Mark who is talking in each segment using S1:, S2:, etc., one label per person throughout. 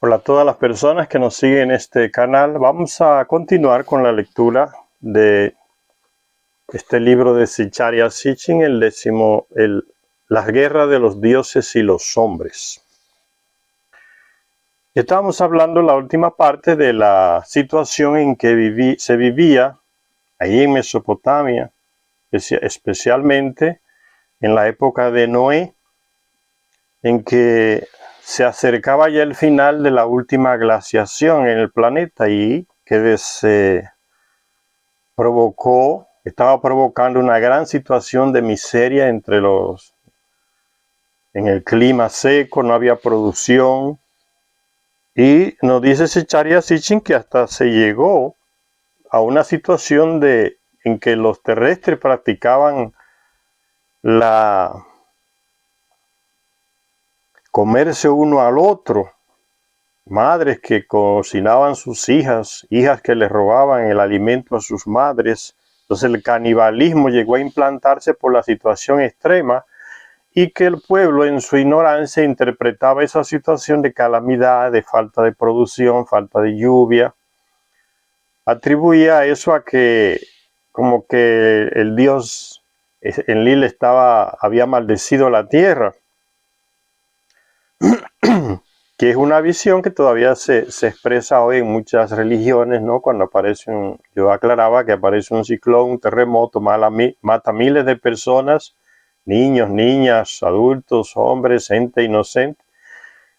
S1: Hola a todas las personas que nos siguen en este canal. Vamos a continuar con la lectura de este libro de Zecharia Sitchin, Las guerras de los dioses y los hombres. Estábamos hablando en la última parte de la situación en que se vivía ahí en Mesopotamia, especialmente en la época de Noé, en que se acercaba ya el final de la última glaciación en el planeta y que estaba provocando una gran situación de miseria en el clima seco, no había producción. Y nos dice Zecharia Sitchin que hasta se llegó a una situación en que los terrestres practicaban comerse uno al otro. Madres que cocinaban sus hijas que les robaban el alimento a sus madres. Entonces el canibalismo llegó a implantarse por la situación extrema y que el pueblo en su ignorancia interpretaba esa situación de calamidad, de falta de producción, falta de lluvia. Atribuía eso a que como que el dios Enlil había maldecido la tierra. Que es una visión que todavía se expresa hoy en muchas religiones, ¿no? Cuando yo aclaraba que aparece un ciclón, un terremoto, mata miles de personas, niños, niñas, adultos, hombres, gente inocente,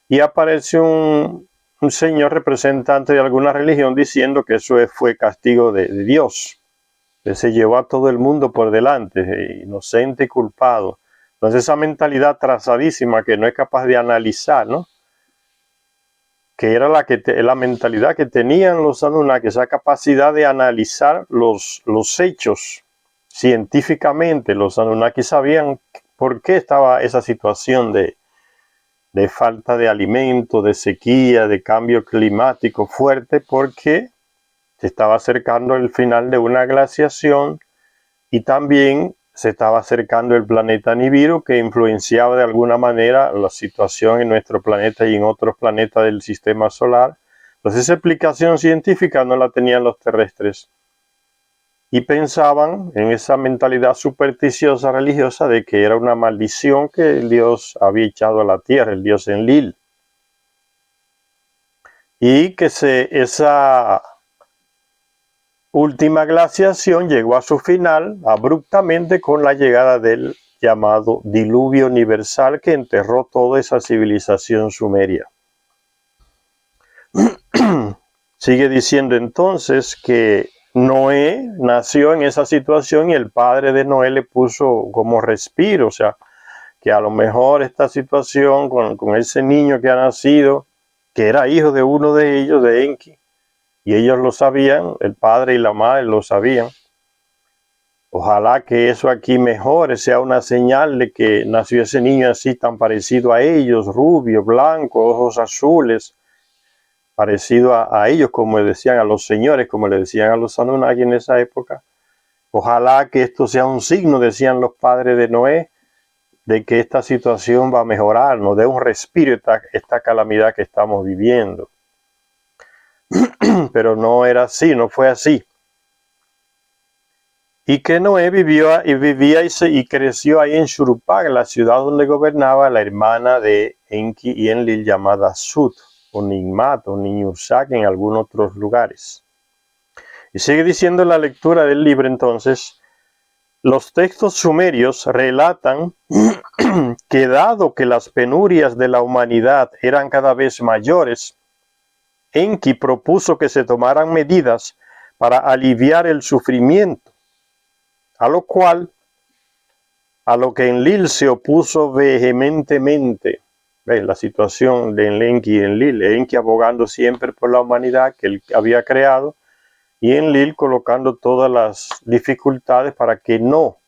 S1: y aparece un señor representante de alguna religión diciendo que eso fue castigo de Dios, que se llevó a todo el mundo por delante, inocente y culpado. Entonces esa mentalidad trazadísima que no es capaz de analizar, ¿no? Que era la mentalidad que tenían los Anunnaki, esa capacidad de analizar los hechos científicamente. Los Anunnaki sabían por qué estaba esa situación de falta de alimento, de sequía, de cambio climático fuerte, porque se estaba acercando el final de una glaciación y también se estaba acercando el planeta Nibiru, que influenciaba de alguna manera la situación en nuestro planeta y en otros planetas del sistema solar. Entonces esa explicación científica no la tenían los terrestres y pensaban en esa mentalidad supersticiosa religiosa de que era una maldición que el Dios había echado a la tierra, el Dios Enlil, y que esa última glaciación llegó a su final abruptamente con la llegada del llamado diluvio universal que enterró toda esa civilización sumeria. Sigue diciendo entonces que Noé nació en esa situación y el padre de Noé le puso como respiro, o sea, que a lo mejor esta situación con ese niño que ha nacido, que era hijo de uno de ellos, de Enki, y ellos lo sabían, el padre y la madre lo sabían. Ojalá que eso aquí mejore, sea una señal de que nació ese niño así tan parecido a ellos, rubio, blanco, ojos azules, parecido a ellos, como decían a los señores, como le decían a los Anunnaki en esa época. Ojalá que esto sea un signo, decían los padres de Noé, de que esta situación va a mejorar, nos dé un respiro esta calamidad que estamos viviendo. Pero no era así, no fue así. Y que Noé vivía y creció ahí en Shuruppak, la ciudad donde gobernaba la hermana de Enki y Enlil llamada Sut, o Nigmat, o Ninyursak en algunos otros lugares. Y sigue diciendo la lectura del libro entonces, los textos sumerios relatan que dado que las penurias de la humanidad eran cada vez mayores, Enki propuso que se tomaran medidas para aliviar el sufrimiento, a lo que Enlil se opuso vehementemente. ¿Ven? La situación de Enki y Enlil, Enki abogando siempre por la humanidad que él había creado, y Enlil colocando todas las dificultades para que no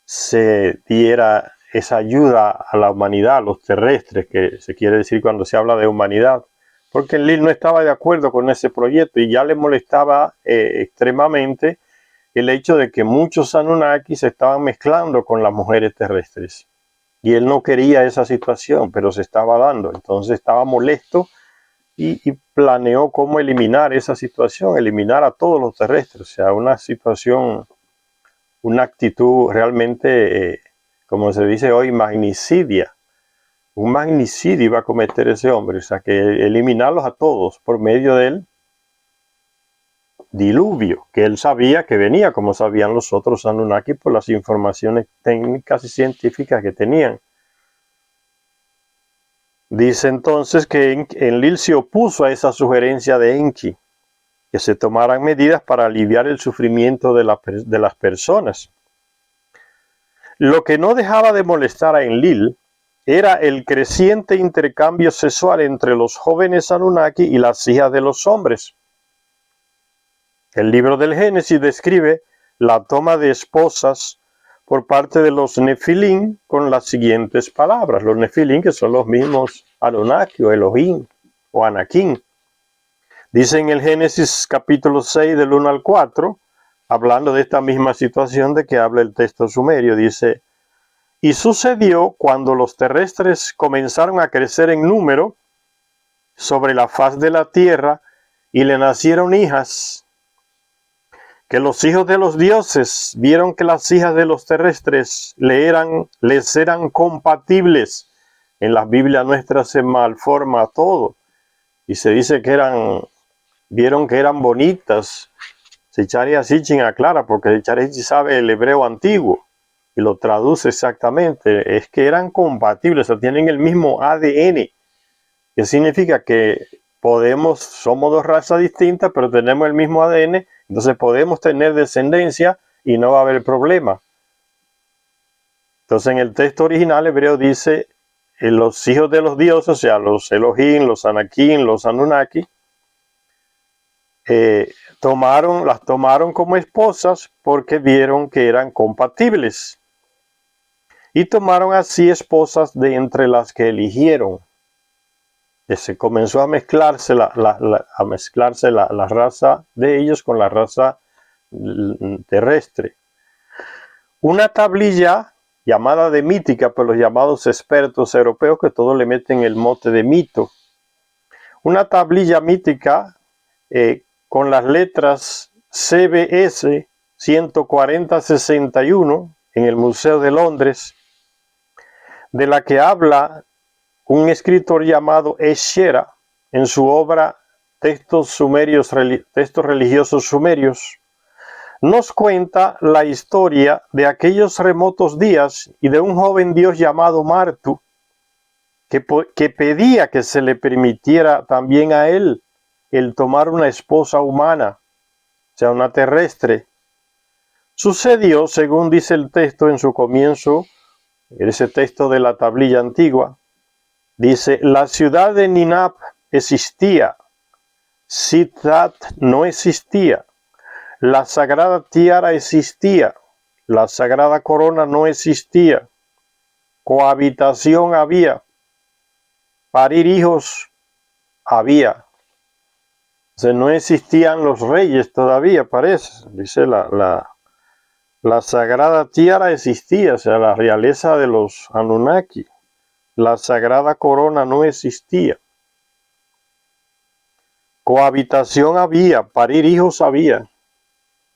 S1: se diera esa ayuda a la humanidad, a los terrestres, que se quiere decir cuando se habla de humanidad, porque Enlil no estaba de acuerdo con ese proyecto y ya le molestaba extremadamente el hecho de que muchos Anunnaki se estaban mezclando con las mujeres terrestres. Y él no quería esa situación, pero se estaba dando. Entonces estaba molesto y planeó cómo eliminar esa situación, eliminar a todos los terrestres. O sea, una situación, una actitud realmente, como se dice hoy, magnicidia. Un magnicidio iba a cometer ese hombre, o sea, que eliminarlos a todos por medio del diluvio, que él sabía que venía, como sabían los otros Anunnaki por las informaciones técnicas y científicas que tenían. Dice entonces que Enlil se opuso a esa sugerencia de Enki, que se tomaran medidas para aliviar el sufrimiento de las personas. Lo que no dejaba de molestar a Enlil era el creciente intercambio sexual entre los jóvenes Anunnaki y las hijas de los hombres. El libro del Génesis describe la toma de esposas por parte de los Nefilim con las siguientes palabras. Los Nefilim, que son los mismos Anunnaki o Elohim o Anakim. Dice en el Génesis capítulo 6 del 1 al 4, hablando de esta misma situación de que habla el texto sumerio, dice: y sucedió cuando los terrestres comenzaron a crecer en número sobre la faz de la tierra y le nacieron hijas, que los hijos de los dioses vieron que las hijas de los terrestres les eran compatibles. En las Biblias nuestras se malforma todo y se dice que vieron que eran bonitas. Sichari Asichin aclara, porque Sichari sabe el hebreo antiguo y lo traduce exactamente, es que eran compatibles, o sea, tienen el mismo ADN, que significa que somos dos razas distintas, pero tenemos el mismo ADN, entonces podemos tener descendencia y no va a haber problema. Entonces en el texto original hebreo dice, los hijos de los dioses, o sea, los Elohim, los Anakim, los Anunnaki, las tomaron como esposas porque vieron que eran compatibles. Y tomaron así esposas de entre las que eligieron. Y se comenzó a mezclarse la raza de ellos con la raza terrestre. Una tablilla llamada de mítica por los llamados expertos europeos, que todos le meten el mote de mito. Una tablilla mítica con las letras CBS 14061 en el Museo de Londres, de la que habla un escritor llamado Eschera en su obra Textos religiosos sumerios, nos cuenta la historia de aquellos remotos días y de un joven dios llamado Martu, que pedía que se le permitiera también a él el tomar una esposa humana, o sea, una terrestre. Sucedió, según dice el texto en su comienzo, ese texto de la tablilla antigua, dice: la ciudad de Ninab existía, Siddhat no existía, la sagrada tiara existía, la sagrada corona no existía, cohabitación había, parir hijos había. O sea, no existían los reyes todavía, parece. Dice la sagrada tiara existía, o sea, la realeza de los Anunnaki. La sagrada corona no existía. Cohabitación había, parir hijos había.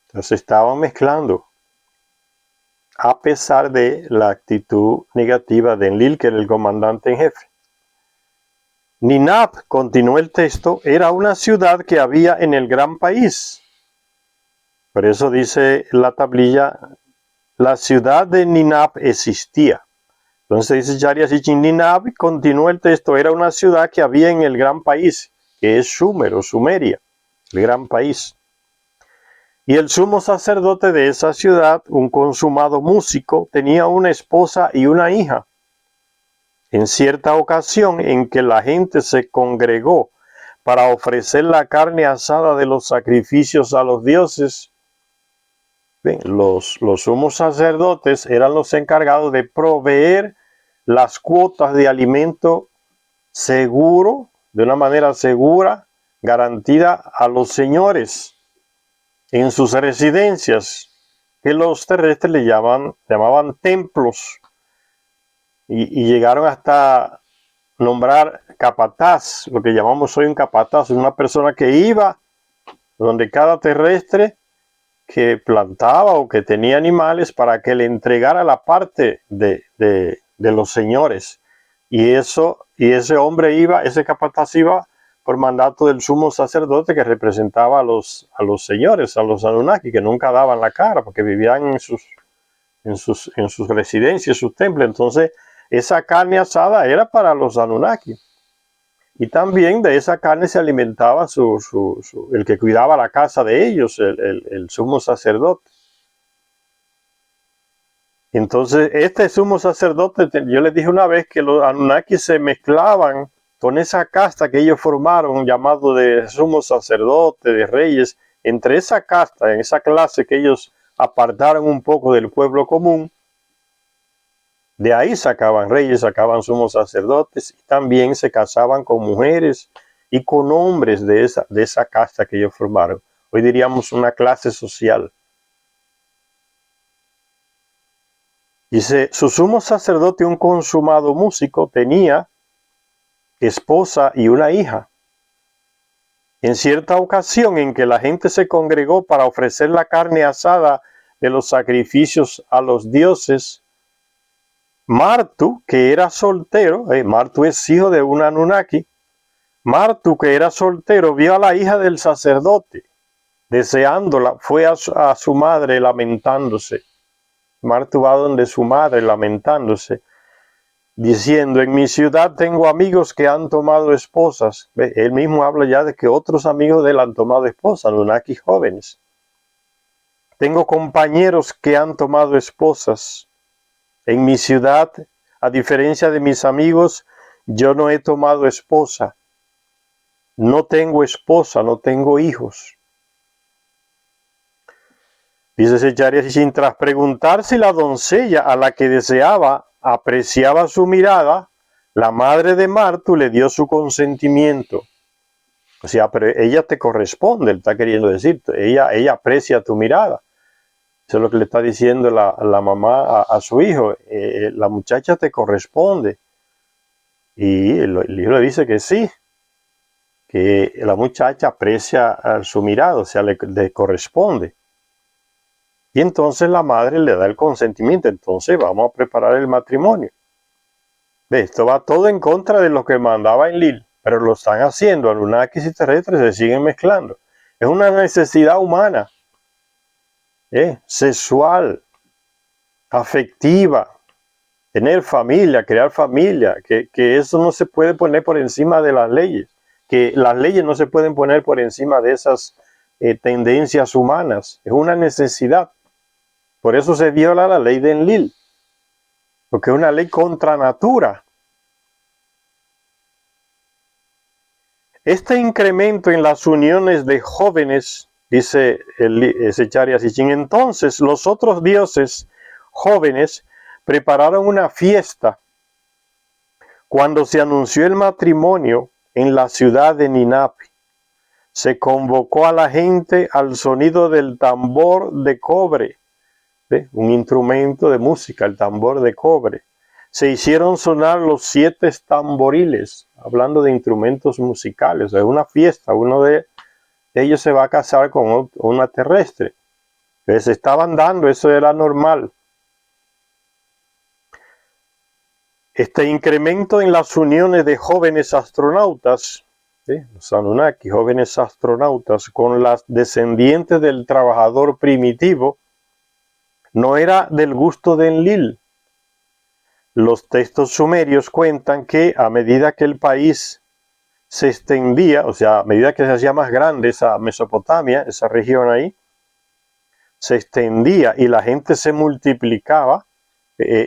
S1: Entonces estaban mezclando. A pesar de la actitud negativa de Enlil, que era el comandante en jefe. Ninab, continuó el texto, era una ciudad que había en el gran país. Por eso dice la tablilla, la ciudad de Ninab existía. Entonces dice Shari Asichin, Ninab, continuó el texto, era una ciudad que había en el gran país, que es Sumer o Sumeria, el gran país. Y el sumo sacerdote de esa ciudad, un consumado músico, tenía una esposa y una hija. En cierta ocasión en que la gente se congregó para ofrecer la carne asada de los sacrificios a los dioses, los sumos sacerdotes eran los encargados de proveer las cuotas de alimento seguro, de una manera segura, garantida a los señores en sus residencias, que los terrestres le llamaban templos, y llegaron hasta nombrar capataz, lo que llamamos hoy un capataz, una persona que iba donde cada terrestre que plantaba o que tenía animales para que le entregara la parte de los señores. Y ese hombre iba, ese capataz iba por mandato del sumo sacerdote que representaba a los señores, a los Anunnaki, que nunca daban la cara porque vivían en sus residencias, sus templos. Entonces, esa carne asada era para los Anunnaki. Y también de esa carne se alimentaba el que cuidaba la casa de ellos, el sumo sacerdote. Entonces, este sumo sacerdote, yo les dije una vez que los Anunnaki se mezclaban con esa casta que ellos formaron, llamado de sumo sacerdote, de reyes. Entre esa casta, en esa clase que ellos apartaron un poco del pueblo común, de ahí sacaban reyes, sacaban sumos sacerdotes y también se casaban con mujeres y con hombres de esa casta que ellos formaron. Hoy diríamos una clase social. Dice, su sumo sacerdote, un consumado músico, tenía esposa y una hija. En cierta ocasión en que la gente se congregó para ofrecer la carne asada de los sacrificios a los dioses, Martu, que era soltero, Martu es hijo de un Anunnaki, Martu, que era soltero, vio a la hija del sacerdote, deseándola, fue a su madre lamentándose. Martu va donde su madre lamentándose, diciendo, en mi ciudad tengo amigos que han tomado esposas. Él mismo habla ya de que otros amigos de él han tomado esposas, Anunnaki jóvenes. Tengo compañeros que han tomado esposas. En mi ciudad, a diferencia de mis amigos, yo no he tomado esposa. No tengo esposa, no tengo hijos. Dice Zecharia Sitchin, tras preguntar si la doncella a la que deseaba apreciaba su mirada, la madre de Martu le dio su consentimiento. O sea, pero ella te corresponde, él está queriendo decir, ella aprecia tu mirada. Eso es lo que le está diciendo la mamá a su hijo. La muchacha te corresponde. Y el hijo le dice que sí, que la muchacha aprecia su mirada, o sea, le corresponde. Y entonces la madre le da el consentimiento. Entonces vamos a preparar el matrimonio. Esto va todo en contra de lo que mandaba Enlil, pero lo están haciendo. Anunnakis y terrestres se siguen mezclando. Es una necesidad humana. Sexual, afectiva, tener familia, crear familia, que eso no se puede poner por encima de las leyes, que las leyes no se pueden poner por encima de esas tendencias humanas, es una necesidad. Por eso se viola la ley de Enlil, porque es una ley contra natura. Este incremento en las uniones de jóvenes, dice Zecharia Sitchin, entonces los otros dioses jóvenes prepararon una fiesta cuando se anunció el matrimonio en la ciudad de Ninapi. Se convocó a la gente al sonido del tambor de cobre, un instrumento de música, el tambor de cobre. Se hicieron sonar los 7 tamboriles, hablando de instrumentos musicales. Es una fiesta, uno de ellos se va a casar con una terrestre. Les estaban dando, eso era normal. Este incremento en las uniones de jóvenes astronautas, los Anunnaki, jóvenes astronautas, con las descendientes del trabajador primitivo, no era del gusto de Enlil. Los textos sumerios cuentan que a medida que el país se extendía, o sea, a medida que se hacía más grande esa Mesopotamia, esa región ahí, se extendía y la gente se multiplicaba.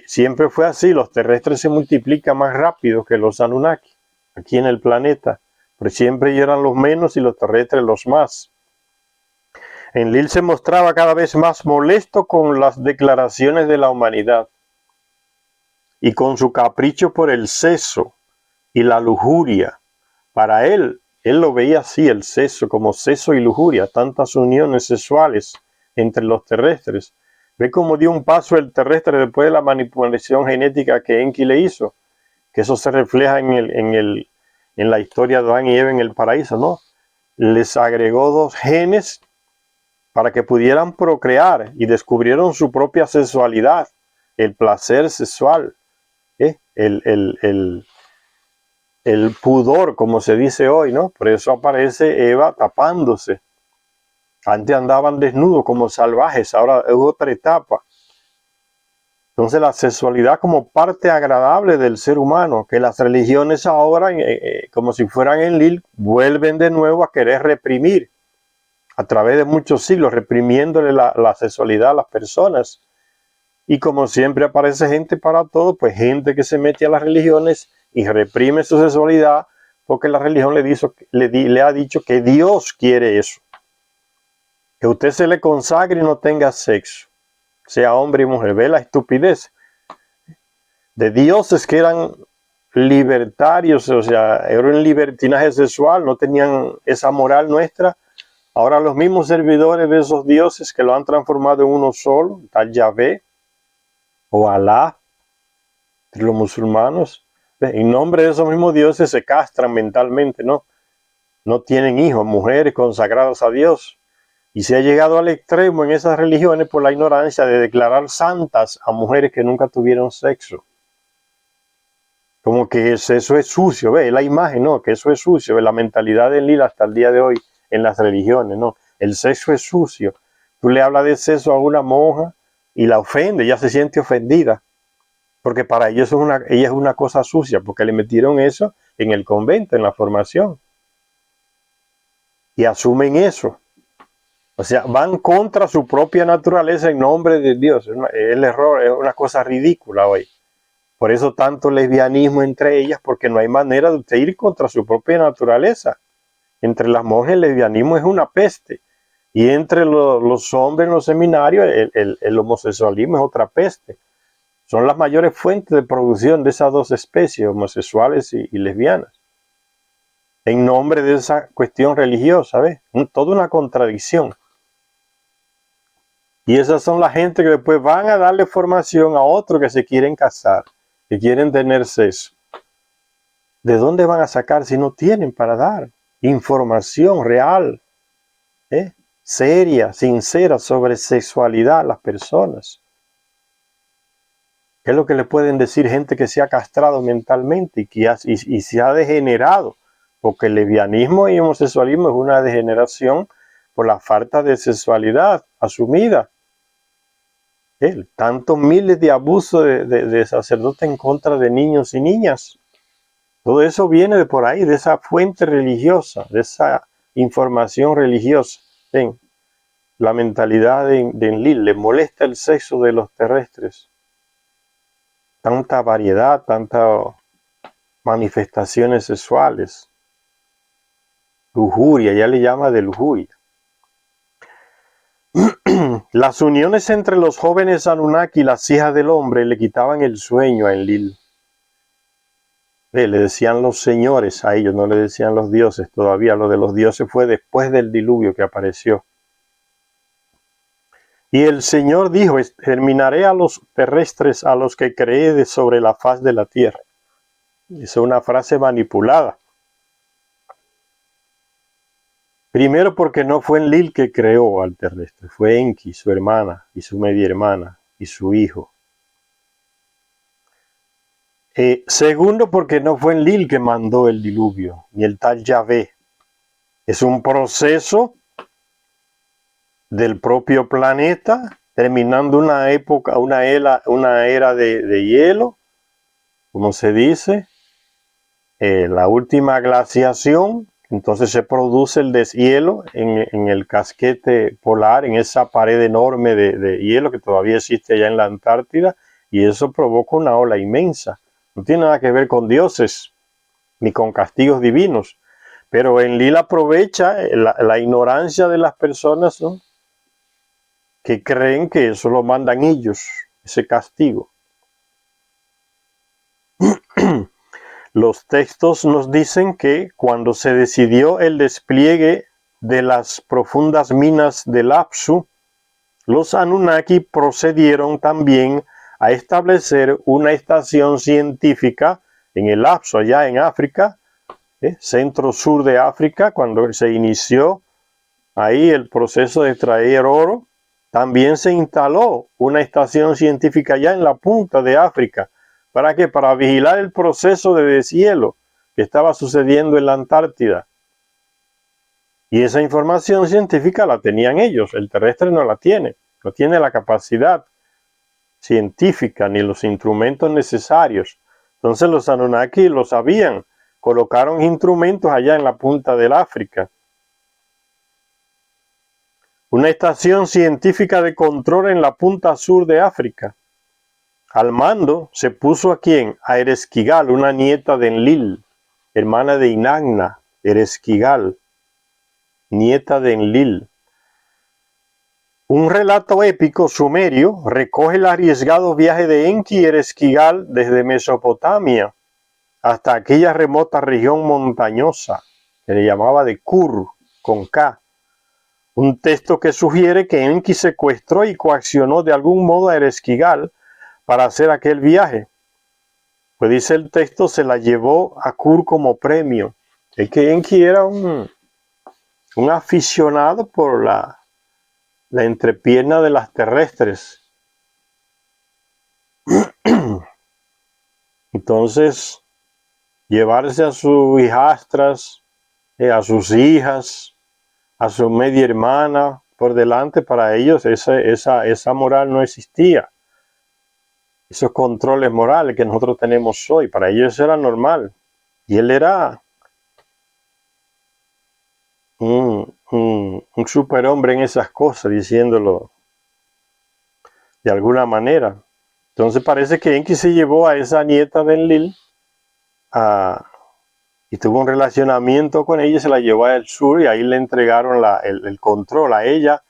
S1: Siempre fue así, los terrestres se multiplican más rápido que los Anunnaki, aquí en el planeta, pero siempre eran los menos y los terrestres los más. Enlil se mostraba cada vez más molesto con las declaraciones de la humanidad y con su capricho por el sexo y la lujuria. Para él lo veía así, el sexo, como sexo y lujuria, tantas uniones sexuales entre los terrestres. Ve cómo dio un paso el terrestre después de la manipulación genética que Enki le hizo. que eso se refleja en la historia de Adán y Eva en el paraíso, ¿no? Les agregó 2 genes para que pudieran procrear y descubrieron su propia sexualidad, el placer sexual, el pudor, como se dice hoy, ¿no? Por eso aparece Eva tapándose. Antes andaban desnudos como salvajes, ahora es otra etapa. Entonces la sexualidad como parte agradable del ser humano, que las religiones ahora, como si fueran Enlil, vuelven de nuevo a querer reprimir a través de muchos siglos, reprimiéndole la sexualidad a las personas. Y como siempre aparece gente para todo, pues gente que se mete a las religiones y reprime su sexualidad porque la religión le ha dicho que Dios quiere eso. Que usted se le consagre y no tenga sexo, sea hombre y mujer. Ve la estupidez de dioses que eran libertarios, o sea, era un libertinaje sexual, no tenían esa moral nuestra. Ahora los mismos servidores de esos dioses que lo han transformado en uno solo, tal Yahvé o Alá, entre los musulmanes, en nombre de esos mismos dioses se castran mentalmente, ¿no? No tienen hijos, mujeres consagradas a Dios. Y se ha llegado al extremo en esas religiones por la ignorancia de declarar santas a mujeres que nunca tuvieron sexo. Como que eso es sucio, ve la imagen, ¿no? Que eso es sucio, ve la mentalidad de Enlil hasta el día de hoy en las religiones, ¿no? El sexo es sucio. Tú le hablas de sexo a una monja y la ofende, ella se siente ofendida. Porque para ellos ella es una cosa sucia, porque le metieron eso en el convento, en la formación. Y asumen eso. O sea, van contra su propia naturaleza en nombre de Dios. El error es una cosa ridícula hoy. Por eso tanto lesbianismo entre ellas, porque no hay manera de usted ir contra su propia naturaleza. Entre las monjas el lesbianismo es una peste. Y entre los hombres en los seminarios el homosexualismo es otra peste. Son las mayores fuentes de producción de esas 2 especies, homosexuales y lesbianas. En nombre de esa cuestión religiosa, ¿ves? Toda una contradicción. Y esas son la gente que después van a darle formación a otros que se quieren casar, que quieren tener sexo. ¿De dónde van a sacar si no tienen para dar información real, seria, sincera sobre sexualidad a las personas? ¿Qué es lo que le pueden decir gente que se ha castrado mentalmente y se ha degenerado? Porque el lesbianismo y homosexualismo es una degeneración por la falta de sexualidad asumida. Tantos miles de abusos de sacerdotes en contra de niños y niñas. Todo eso viene de por ahí, de esa fuente religiosa, de esa información religiosa. ¿Ven? La mentalidad de Enlil, le molesta el sexo de los terrestres. Tanta variedad, tantas manifestaciones sexuales. Lujuria, ya le llama de lujuria. Las uniones entre los jóvenes Anunnaki y las hijas del hombre le quitaban el sueño a Enlil. Le decían los señores a ellos, no le decían los dioses todavía. Lo de los dioses fue después del diluvio que apareció. Y el Señor dijo: exterminaré a los terrestres, a los que creé sobre la faz de la tierra. Es una frase manipulada. Primero porque no fue Enlil que creó al terrestre, fue Enki, su hermana, y su media hermana, y su hijo. Segundo porque no fue Enlil que mandó el diluvio, ni el tal Yahvé. Es un proceso del propio planeta, terminando una época, una era de hielo, como se dice, la última glaciación. Entonces se produce el deshielo en el casquete polar, en esa pared enorme de hielo que todavía existe allá en la Antártida, y eso provoca una ola inmensa. No tiene nada que ver con dioses ni con castigos divinos, pero Enlil aprovecha la ignorancia de las personas, ¿no?, que creen que eso lo mandan ellos, ese castigo. Los textos nos dicen que cuando se decidió el despliegue de las profundas minas del Apsu, los Anunnaki procedieron también a establecer una estación científica en el lapso allá en África, centro-sur de África, cuando se inició ahí el proceso de extraer oro, también se instaló una estación científica allá en la punta de África. ¿Para qué? Para vigilar el proceso de deshielo que estaba sucediendo en la Antártida. Y esa información científica la tenían ellos, el terrestre no la tiene, no tiene la capacidad científica ni los instrumentos necesarios. Entonces los Anunnaki lo sabían, colocaron instrumentos allá en la punta del África. Una estación científica de control en la punta sur de África. Al mando se puso a quién? A Ereshkigal, una nieta de Enlil, hermana de Inanna, Ereshkigal, nieta de Enlil. Un relato épico sumerio recoge el arriesgado viaje de Enki y Ereshkigal desde Mesopotamia hasta aquella remota región montañosa que le llamaba de Kur, con K. Un texto que sugiere que Enki secuestró y coaccionó de algún modo a Ereshkigal para hacer aquel viaje. Pues dice el texto, se la llevó a Kur como premio. Es que Enki era un aficionado por la entrepierna de las terrestres. Entonces, llevarse a sus hijastras, a sus hijas, a su media hermana por delante, para ellos esa moral no existía. Esos controles morales que nosotros tenemos hoy, para ellos era normal. Y él era un superhombre en esas cosas, diciéndolo de alguna manera. Entonces parece que Enki se llevó a esa nieta de Enlil y tuvo un relacionamiento con ella, se la llevó al sur y ahí le entregaron el control a ella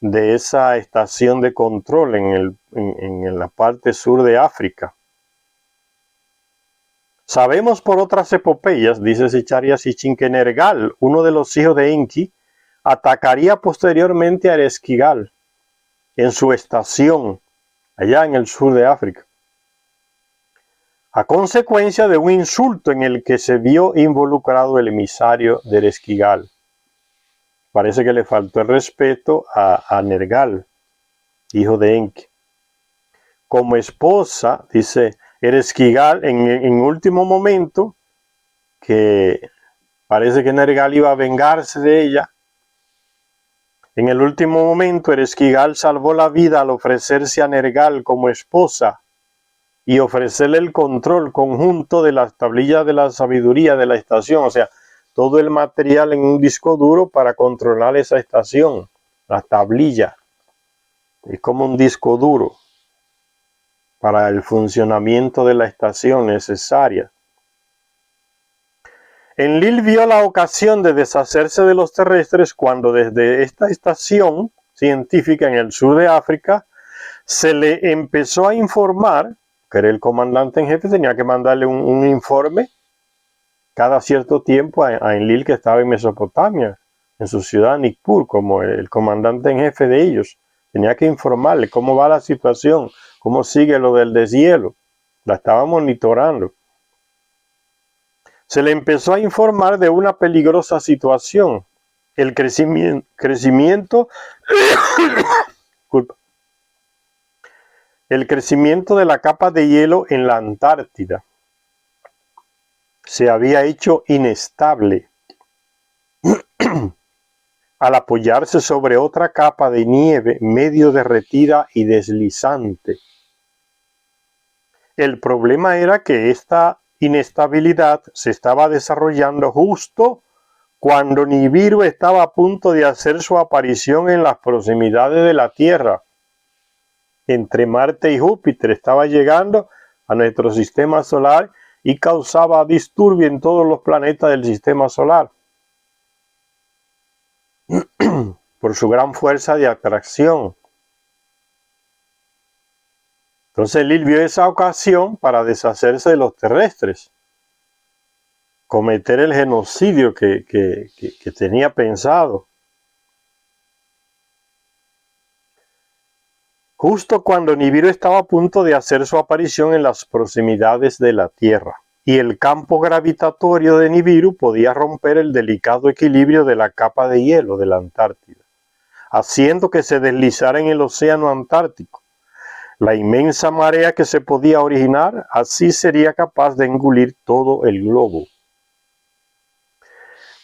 S1: de esa estación de control en la parte sur de África. Sabemos por otras epopeyas, dice Zecharia Sitchin, que Nergal, uno de los hijos de Enki, atacaría posteriormente a Ereshkigal en su estación allá en el sur de África, a consecuencia de un insulto en el que se vio involucrado el emisario de Ereshkigal. Parece que le faltó el respeto a Nergal, hijo de Enki. Como esposa, dice Ereshkigal, en último momento, que parece que Nergal iba a vengarse de ella. En el último momento, Ereshkigal salvó la vida al ofrecerse a Nergal como esposa y ofrecerle el control conjunto de las tablillas de la sabiduría de la estación, o sea, todo el material en un disco duro para controlar esa estación, la tablilla. Es como un disco duro para el funcionamiento de la estación necesaria. Enlil vio la ocasión de deshacerse de los terrestres cuando desde esta estación científica en el sur de África se le empezó a informar, que era el comandante en jefe, tenía que mandarle un informe cada cierto tiempo a Enlil, que estaba en Mesopotamia, en su ciudad Nippur, como el comandante en jefe de ellos. Tenía que informarle cómo va la situación, cómo sigue lo del deshielo. La estaba monitorando. Se le empezó a informar de una peligrosa situación, el crecimiento de la capa de hielo en la Antártida. Se había hecho inestable al apoyarse sobre otra capa de nieve medio derretida y deslizante. El problema era que esta inestabilidad se estaba desarrollando justo cuando Nibiru estaba a punto de hacer su aparición en las proximidades de la Tierra. Entre Marte y Júpiter estaba llegando a nuestro sistema solar y causaba disturbio en todos los planetas del sistema solar por su gran fuerza de atracción. Entonces Enlil vio esa ocasión para deshacerse de los terrestres, cometer el genocidio que tenía pensado. Justo cuando Nibiru estaba a punto de hacer su aparición en las proximidades de la Tierra. y el campo gravitatorio de Nibiru podía romper el delicado equilibrio de la capa de hielo de la Antártida, haciendo que se deslizara en el océano Antártico. La inmensa marea que se podía originar así sería capaz de engullir todo el globo.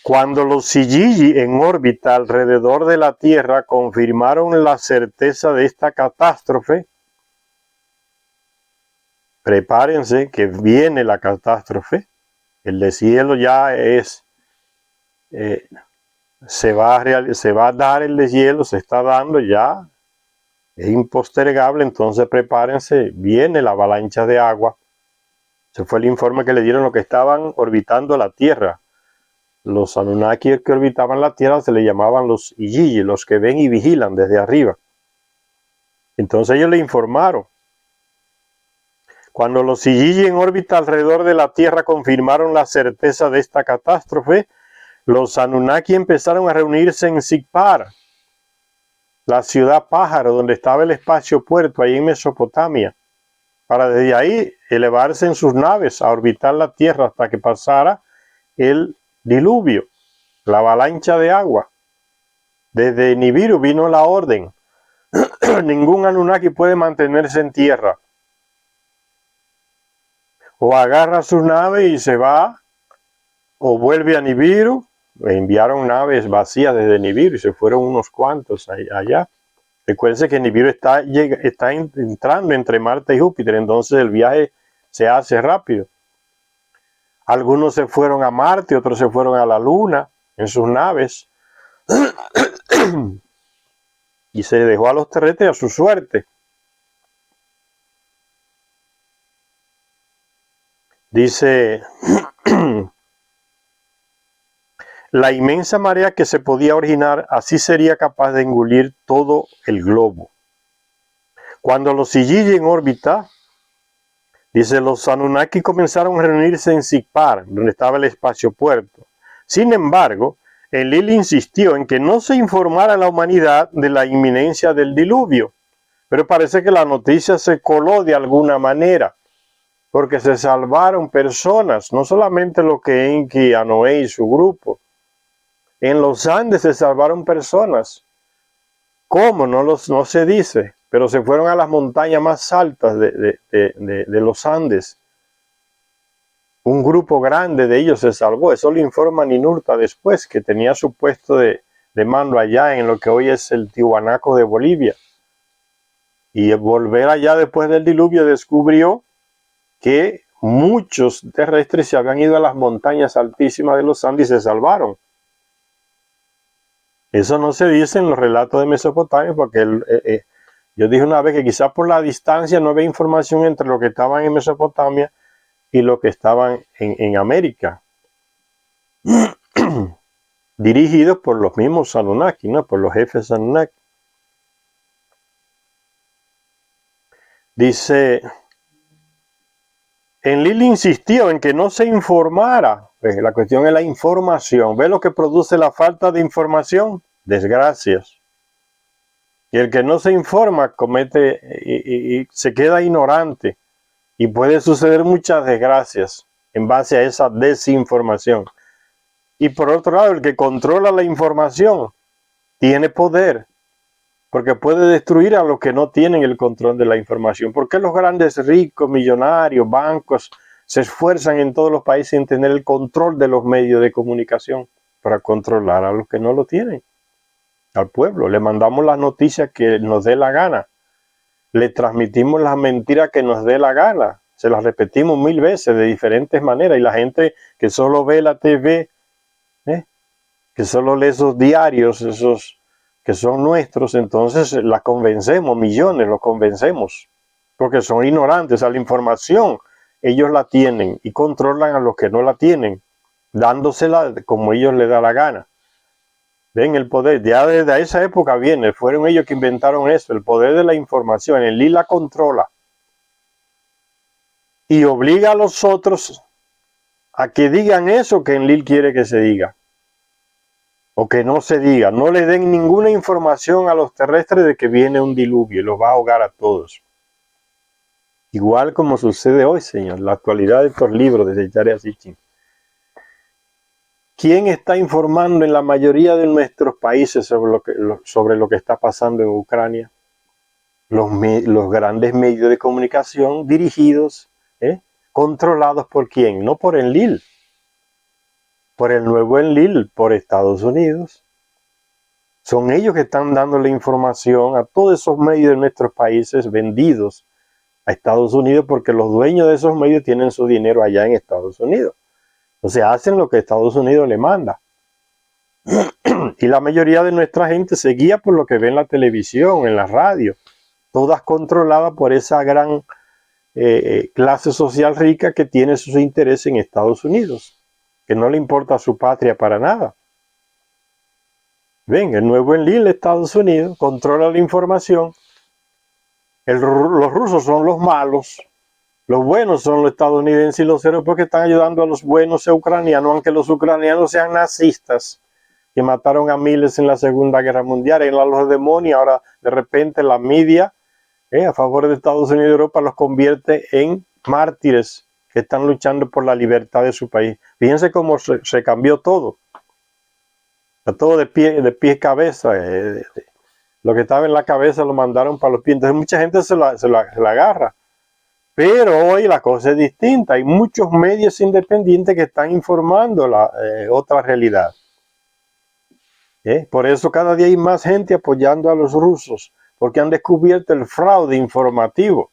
S1: Cuando los Syzygy en órbita alrededor de la Tierra confirmaron la certeza de esta catástrofe, prepárense que viene la catástrofe, el deshielo ya es, se va a dar el deshielo, se está dando ya, es impostergable, entonces prepárense, viene la avalancha de agua. Ese fue el informe que le dieron los que estaban orbitando la Tierra. Los Anunnaki que orbitaban la Tierra se le llamaban los Syzygy, los que ven y vigilan desde arriba. Entonces ellos le informaron. Cuando los Syzygy en órbita alrededor de la Tierra confirmaron la certeza de esta catástrofe, los Anunnaki empezaron a reunirse en Sipar, la ciudad pájaro donde estaba el espacio puerto, ahí en Mesopotamia, para desde ahí elevarse en sus naves a orbitar la Tierra hasta que pasara el diluvio, la avalancha de agua. Desde Nibiru vino la orden. Ningún Anunnaki puede mantenerse en tierra. O agarra su nave y se va, o vuelve a Nibiru. Enviaron naves vacías desde Nibiru y se fueron unos cuantos allá. Recuerden que Nibiru está entrando entre Marte y Júpiter, entonces el viaje se hace rápido. Algunos se fueron a Marte, otros se fueron a la Luna en sus naves. Y se dejó a los terrestres a su suerte. Dice, la inmensa marea que se podía originar así sería capaz de engullir todo el globo. Cuando los Syzygy en órbita, dice, los Anunnaki comenzaron a reunirse en Sipar, donde estaba el espacio puerto. Sin embargo, Enlil insistió en que no se informara a la humanidad de la inminencia del diluvio, pero parece que la noticia se coló de alguna manera, porque se salvaron personas, no solamente los que Enki, Anoé y su grupo. En los Andes se salvaron personas. ¿Cómo? No se dice, pero se fueron a las montañas más altas de los Andes. Un grupo grande de ellos se salvó. Eso lo informa Ninurta después, que tenía su puesto de mando allá en lo que hoy es el Tiwanaku de Bolivia. Y al volver allá después del diluvio descubrió que muchos terrestres se habían ido a las montañas altísimas de los Andes y se salvaron. Eso no se dice en los relatos de Mesopotamia, porque yo dije una vez que quizás por la distancia no había información entre los que estaban en Mesopotamia y los que estaban en América. Dirigidos por los mismos Anunnaki, ¿no? Por los jefes Anunnaki. Dice, Enlil insistió en que no se informara. La cuestión es la información. ¿Ve lo que produce la falta de información? Desgracias. Y el que no se informa comete y se queda ignorante. Y puede suceder muchas desgracias en base a esa desinformación. Y por otro lado, el que controla la información tiene poder, porque puede destruir a los que no tienen el control de la información. ¿Por qué los grandes ricos, millonarios, bancos se esfuerzan en todos los países en tener el control de los medios de comunicación? Para controlar a los que no lo tienen, al pueblo. Le mandamos las noticias que nos dé la gana. Le transmitimos las mentiras que nos dé la gana. Se las repetimos 1000 veces de diferentes maneras. Y la gente que solo ve la TV, que solo lee esos diarios, esos que son nuestros, entonces las convencemos, millones los convencemos, porque son ignorantes a la información. Ellos la tienen y controlan a los que no la tienen, dándosela como ellos les da la gana. Ven el poder, ya desde esa época viene, fueron ellos que inventaron eso, el poder de la información. Enlil la controla y obliga a los otros a que digan eso que Enlil quiere que se diga, o que no se diga. No le den ninguna información a los terrestres de que viene un diluvio y los va a ahogar a todos. Igual como sucede hoy, Señor, la actualidad de estos libros de Zecharia Sitchin. ¿Quién está informando en la mayoría de nuestros países sobre lo que está pasando en Ucrania? Los grandes medios de comunicación dirigidos, controlados por ¿quién? No por Enlil, por el nuevo Enlil, por Estados Unidos. Son ellos que están dando la información a todos esos medios de nuestros países vendidos a Estados Unidos, porque los dueños de esos medios tienen su dinero allá en Estados Unidos. Entonces hacen lo que Estados Unidos le manda. Y la mayoría de nuestra gente se guía por lo que ve en la televisión, en la radio, todas controladas por esa gran clase social rica que tiene sus intereses en Estados Unidos, que no le importa a su patria para nada. Ven, el nuevo Enlil de Estados Unidos controla la información. Los rusos son los malos, los buenos son los estadounidenses y los europeos que están ayudando a los buenos ucranianos, aunque los ucranianos sean nazistas, que mataron a miles en la Segunda Guerra Mundial, eran los demonios. Ahora de repente la media a favor de Estados Unidos y Europa los convierte en mártires que están luchando por la libertad de su país. Fíjense cómo se cambió todo. Está todo de pie cabeza. Lo que estaba en la cabeza lo mandaron para los pies. Entonces mucha gente se la agarra. Pero hoy la cosa es distinta. Hay muchos medios independientes que están informando otra realidad. Por eso cada día hay más gente apoyando a los rusos, porque han descubierto el fraude informativo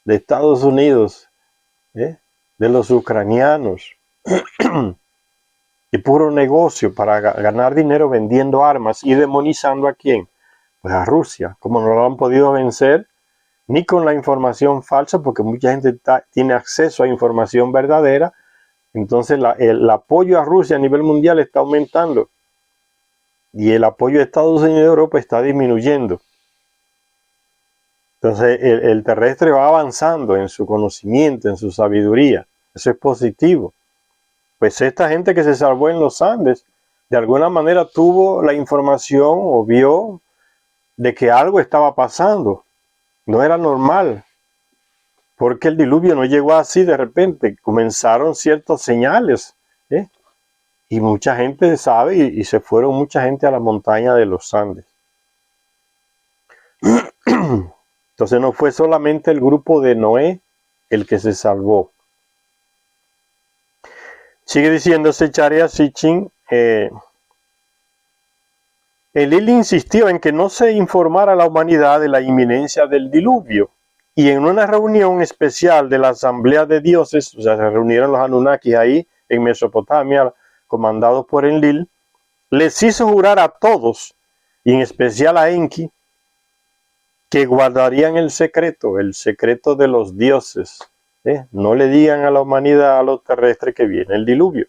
S1: de Estados Unidos, de los ucranianos. Y puro negocio para ganar dinero vendiendo armas y demonizando ¿a quién? Pues a Rusia. Como no lo han podido vencer ni con la información falsa, porque mucha gente tiene acceso a información verdadera, entonces el apoyo a Rusia a nivel mundial está aumentando y el apoyo de Estados Unidos y Europa está disminuyendo. Entonces el terrestre va avanzando en su conocimiento, en su sabiduría. Eso es positivo. Pues esta gente que se salvó en los Andes, de alguna manera tuvo la información o vio de que algo estaba pasando. No era normal, porque el diluvio no llegó así de repente. Comenzaron ciertas señales, y mucha gente sabe y se fueron mucha gente a la montaña de los Andes. Entonces no fue solamente el grupo de Noé el que se salvó. Sigue diciendo Zecharia Sitchin, Enlil insistió en que no se informara a la humanidad de la inminencia del diluvio, y en una reunión especial de la Asamblea de Dioses, o sea, se reunieron los Anunnakis ahí en Mesopotamia, comandados por Enlil, les hizo jurar a todos, y en especial a Enki, que guardarían el secreto de los dioses. No le digan a la humanidad, a los terrestres, que viene el diluvio.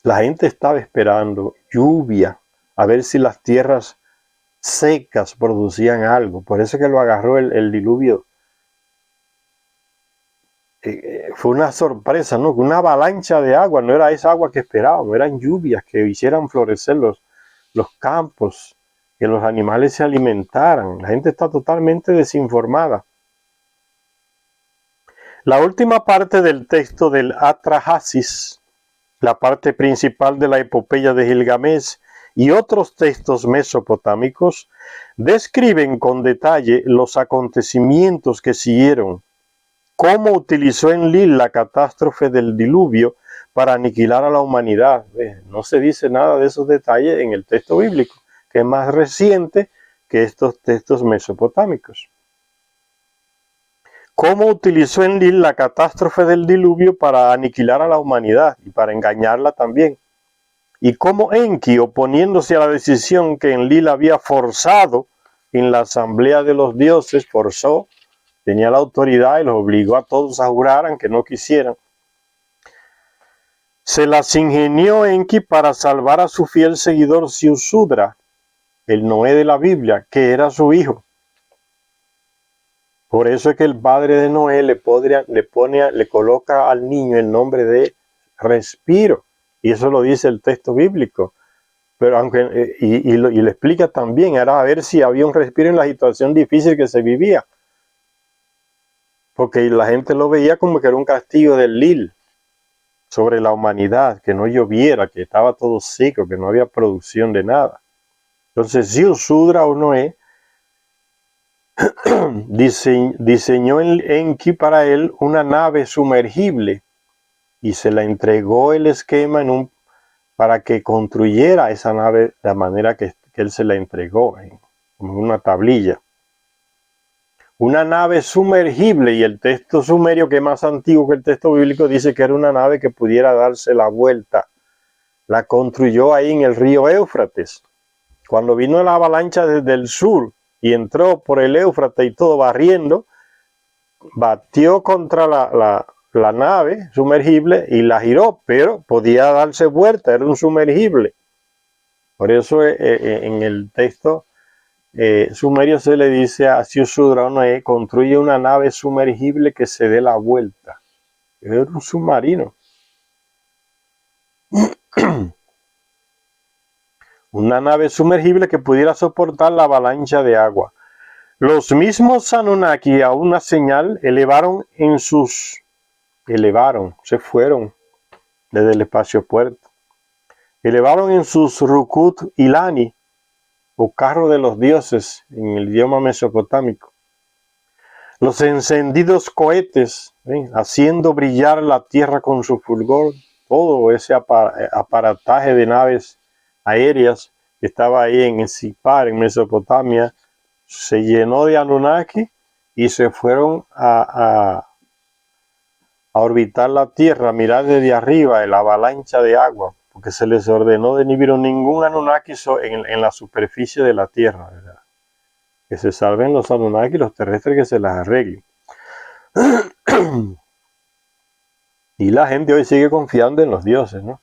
S1: La gente estaba esperando lluvia, a ver si las tierras secas producían algo. Por eso que lo agarró el diluvio. Fue una sorpresa, ¿no? Una avalancha de agua, no era esa agua que esperaban, eran lluvias que hicieran florecer los campos, que los animales se alimentaran. La gente está totalmente desinformada. La última parte del texto del Atrahasis, la parte principal de la epopeya de Gilgamesh y otros textos mesopotámicos, describen con detalle los acontecimientos que siguieron, cómo utilizó Enlil la catástrofe del diluvio para aniquilar a la humanidad. No se dice nada de esos detalles en el texto bíblico, que es más reciente que estos textos mesopotámicos. Cómo utilizó Enlil la catástrofe del diluvio para aniquilar a la humanidad y para engañarla también. Y cómo Enki, oponiéndose a la decisión que Enlil había forzado en la asamblea de los dioses, tenía la autoridad y los obligó a todos a jurar aunque no quisieran. Se las ingenió Enki para salvar a su fiel seguidor Ziusudra, el Noé de la Biblia, que era su hijo. Por eso es que el padre de Noé le coloca al niño el nombre de Respiro, y eso lo dice el texto bíblico. Pero aunque y le explica también, era a ver si había un respiro en la situación difícil que se vivía. porque la gente lo veía como que era un castigo del Lil sobre la humanidad, que no lloviera, que estaba todo seco, que no había producción de nada. Entonces Ziusudra o Noé diseñó Enki para él una nave sumergible y se la entregó el esquema para que construyera esa nave de la manera que él se la entregó, como una tablilla. Una nave sumergible, y el texto sumerio, que es más antiguo que el texto bíblico, dice que era una nave que pudiera darse la vuelta. La construyó ahí en el río Éufrates. Cuando vino la avalancha desde el sur y entró por el Éufrates y todo barriendo, batió contra la nave sumergible y la giró, pero podía darse vuelta, era un sumergible. Por eso en el texto sumerio se le dice a Ziusudra Noé, construye una nave sumergible que se dé la vuelta. Era un submarino. Una nave sumergible que pudiera soportar la avalancha de agua. Los mismos Anunnaki, a una señal, se fueron desde el espacio puerto. Elevaron en sus Rukut Ilani, o carro de los dioses en el idioma mesopotámico, los encendidos cohetes, haciendo brillar la tierra con su fulgor. Todo ese aparataje de naves aéreas que estaba ahí en Sipar, en Mesopotamia, se llenó de Anunnaki y se fueron a orbitar la tierra, a mirar desde arriba la avalancha de agua, porque se les ordenó de ni vieron ningún Anunnaki en la superficie de la tierra, ¿verdad? Que se salven los Anunnaki, los terrestres, que se las arreglen. Y la gente hoy sigue confiando en los dioses, ¿no?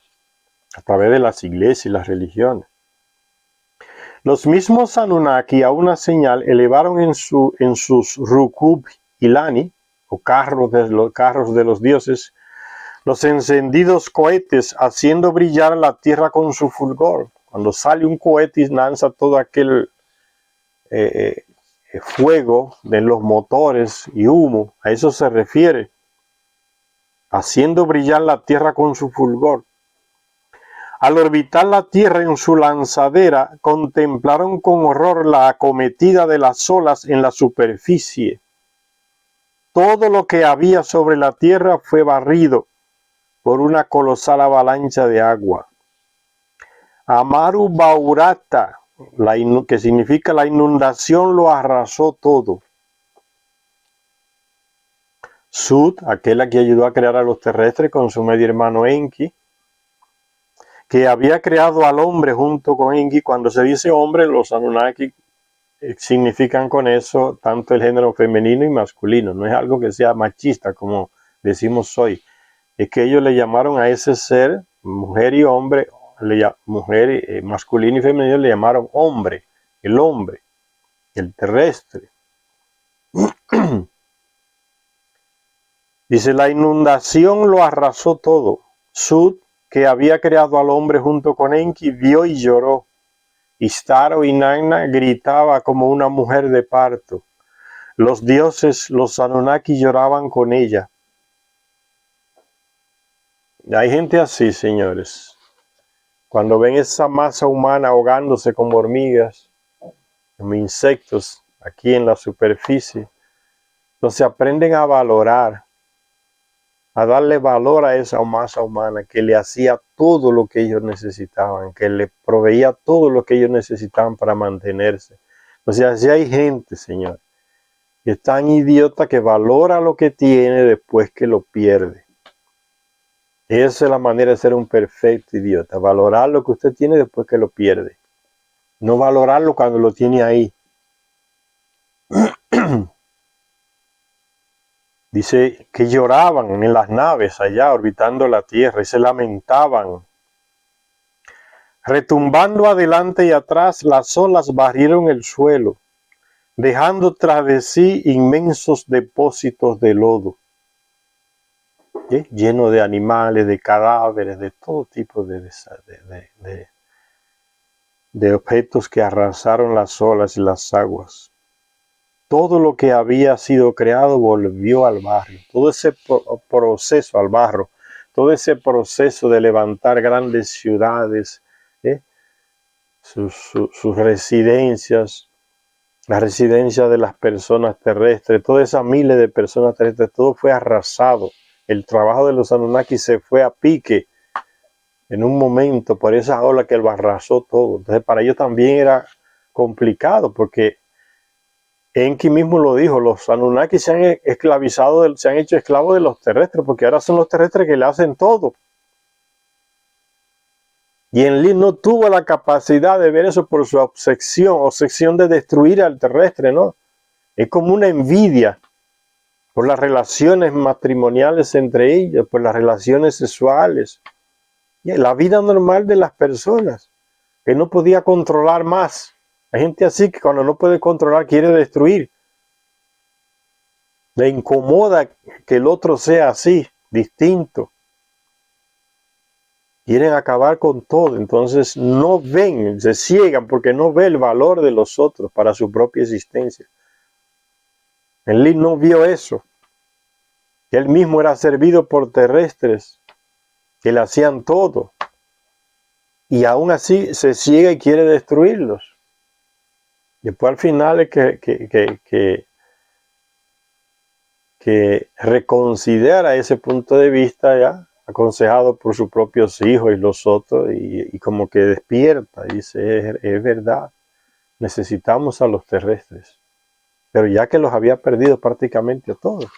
S1: A través de las iglesias y las religiones. Los mismos Anunnaki, a una señal, elevaron en sus Rukub Ilani, o carros de los dioses, los encendidos cohetes, haciendo brillar la tierra con su fulgor. Cuando sale un cohete y lanza todo aquel fuego de los motores y humo, a eso se refiere. Haciendo brillar la tierra con su fulgor. Al orbitar la tierra en su lanzadera, contemplaron con horror la acometida de las olas en la superficie. Todo lo que había sobre la tierra fue barrido por una colosal avalancha de agua. Amaru Baurata, que significa la inundación, lo arrasó todo. Sud, aquella que ayudó a crear a los terrestres con su medio hermano Enki, que había creado al hombre junto con Enki. Cuando se dice hombre, los Anunnaki significan con eso tanto el género femenino y masculino. No es algo que sea machista, como decimos hoy. Es que ellos le llamaron a ese ser, mujer y hombre, mujer masculino y femenino, le llamaron hombre, el terrestre. Dice, la inundación lo arrasó todo. Sud, que había creado al hombre junto con Enki, vio y lloró. Ishtar o Inanna gritaba como una mujer de parto. Los dioses, los Anunnaki, lloraban con ella. Hay gente así, señores. Cuando ven esa masa humana ahogándose como hormigas, como insectos, aquí en la superficie, entonces aprenden a valorar, a darle valor a esa masa humana que le hacía todo lo que ellos necesitaban, que le proveía todo lo que ellos necesitaban para mantenerse. O sea, así hay gente, señor, que es tan idiota que valora lo que tiene después que lo pierde. Esa es la manera de ser un perfecto idiota, valorar lo que usted tiene después que lo pierde. No valorarlo cuando lo tiene ahí. Dice que lloraban en las naves allá orbitando la tierra y se lamentaban. Retumbando adelante y atrás, las olas barrieron el suelo, dejando tras de sí inmensos depósitos de lodo, lleno de animales, de cadáveres, de todo tipo de objetos que arrasaron las olas y las aguas. todo lo que había sido creado volvió al barro. Todo ese proceso al barro, todo ese proceso de levantar grandes ciudades, sus residencias, la residencia de las personas terrestres, todas esas miles de personas terrestres, todo fue arrasado. El trabajo de los Anunnaki se fue a pique en un momento por esa ola que lo arrasó todo. Entonces para ellos también era complicado, porque Enki mismo lo dijo, los Anunnaki se han esclavizado, se han hecho esclavos de los terrestres, porque ahora son los terrestres que le hacen todo. Y Enlil no tuvo la capacidad de ver eso por su obsesión de destruir al terrestre, ¿no? Es como una envidia por las relaciones matrimoniales entre ellos, por las relaciones sexuales, y la vida normal de las personas, que no podía controlar más. Hay gente así que cuando no puede controlar quiere destruir. Le incomoda que el otro sea así, distinto. Quieren acabar con todo, entonces no ven, se ciegan porque no ve el valor de los otros para su propia existencia. Enlil no vio eso, que él mismo era servido por terrestres, que le hacían todo, y aún así se ciega y quiere destruirlos. Después al final es que reconsidera ese punto de vista ya, aconsejado por sus propios hijos y los otros, y como que despierta, dice, es verdad, necesitamos a los terrestres, pero ya que los había perdido prácticamente a todos.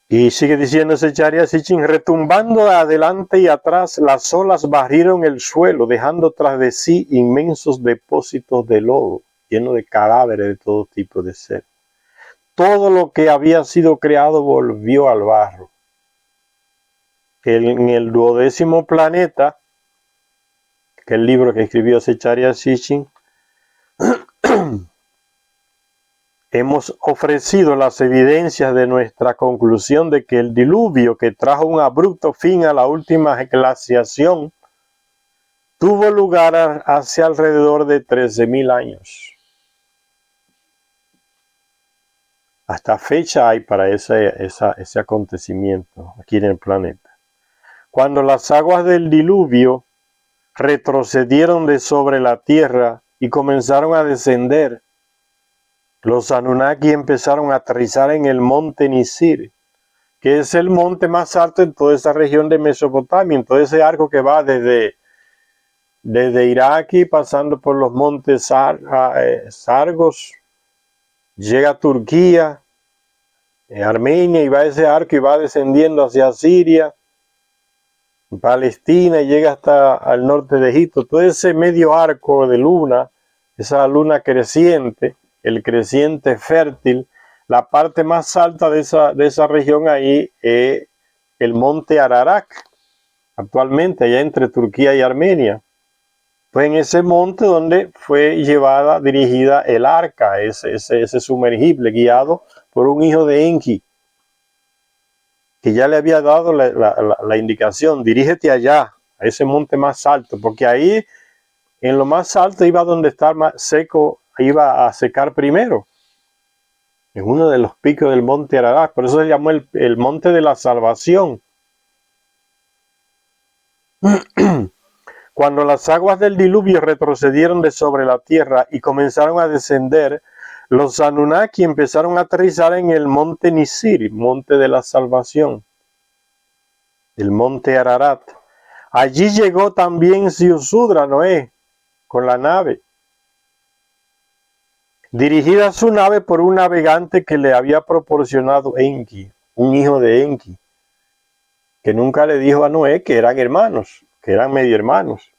S1: Y sigue diciendo Secharia Sitchin, retumbando adelante y atrás, las olas barrieron el suelo, dejando tras de sí inmensos depósitos de lodo, llenos de cadáveres de todo tipo de ser. Todo lo que había sido creado volvió al barro. En el 12º planeta, que es el libro que escribió Secharia Sitchin, hemos ofrecido las evidencias de nuestra conclusión de que el diluvio, que trajo un abrupto fin a la última glaciación, tuvo lugar hace alrededor de 13.000 años. Hasta fecha hay para ese acontecimiento aquí en el planeta. Cuando las aguas del diluvio retrocedieron de sobre la tierra y comenzaron a descender, los Anunnaki empezaron a aterrizar en el monte Nisir, que es el monte más alto en toda esa región de Mesopotamia, en todo ese arco que va desde Irak, pasando por los montes Sargos, llega a Turquía, Armenia, y va ese arco y va descendiendo hacia Siria, Palestina, y llega hasta al norte de Egipto. Todo ese medio arco de luna, esa luna creciente, el creciente fértil, la parte más alta de esa región ahí es el monte Ararat, actualmente allá entre Turquía y Armenia. Fue en ese monte donde fue dirigida el arca, ese sumergible, guiado por un hijo de Enki, que ya le había dado la indicación, dirígete allá, a ese monte más alto, porque ahí en lo más alto iba donde estar más seco, iba a secar primero, en uno de los picos del monte Ararat. Por eso se llamó el monte de la salvación. Cuando las aguas del diluvio retrocedieron de sobre la tierra y comenzaron a descender, los Anunnaki empezaron a aterrizar en el monte Nisir, monte de la salvación, el monte Ararat. Allí llegó también Ziusudra, Noé, con la nave, dirigida su nave por un navegante que le había proporcionado Enki, un hijo de Enki, que nunca le dijo a Noé que eran hermanos, que eran medio hermanos.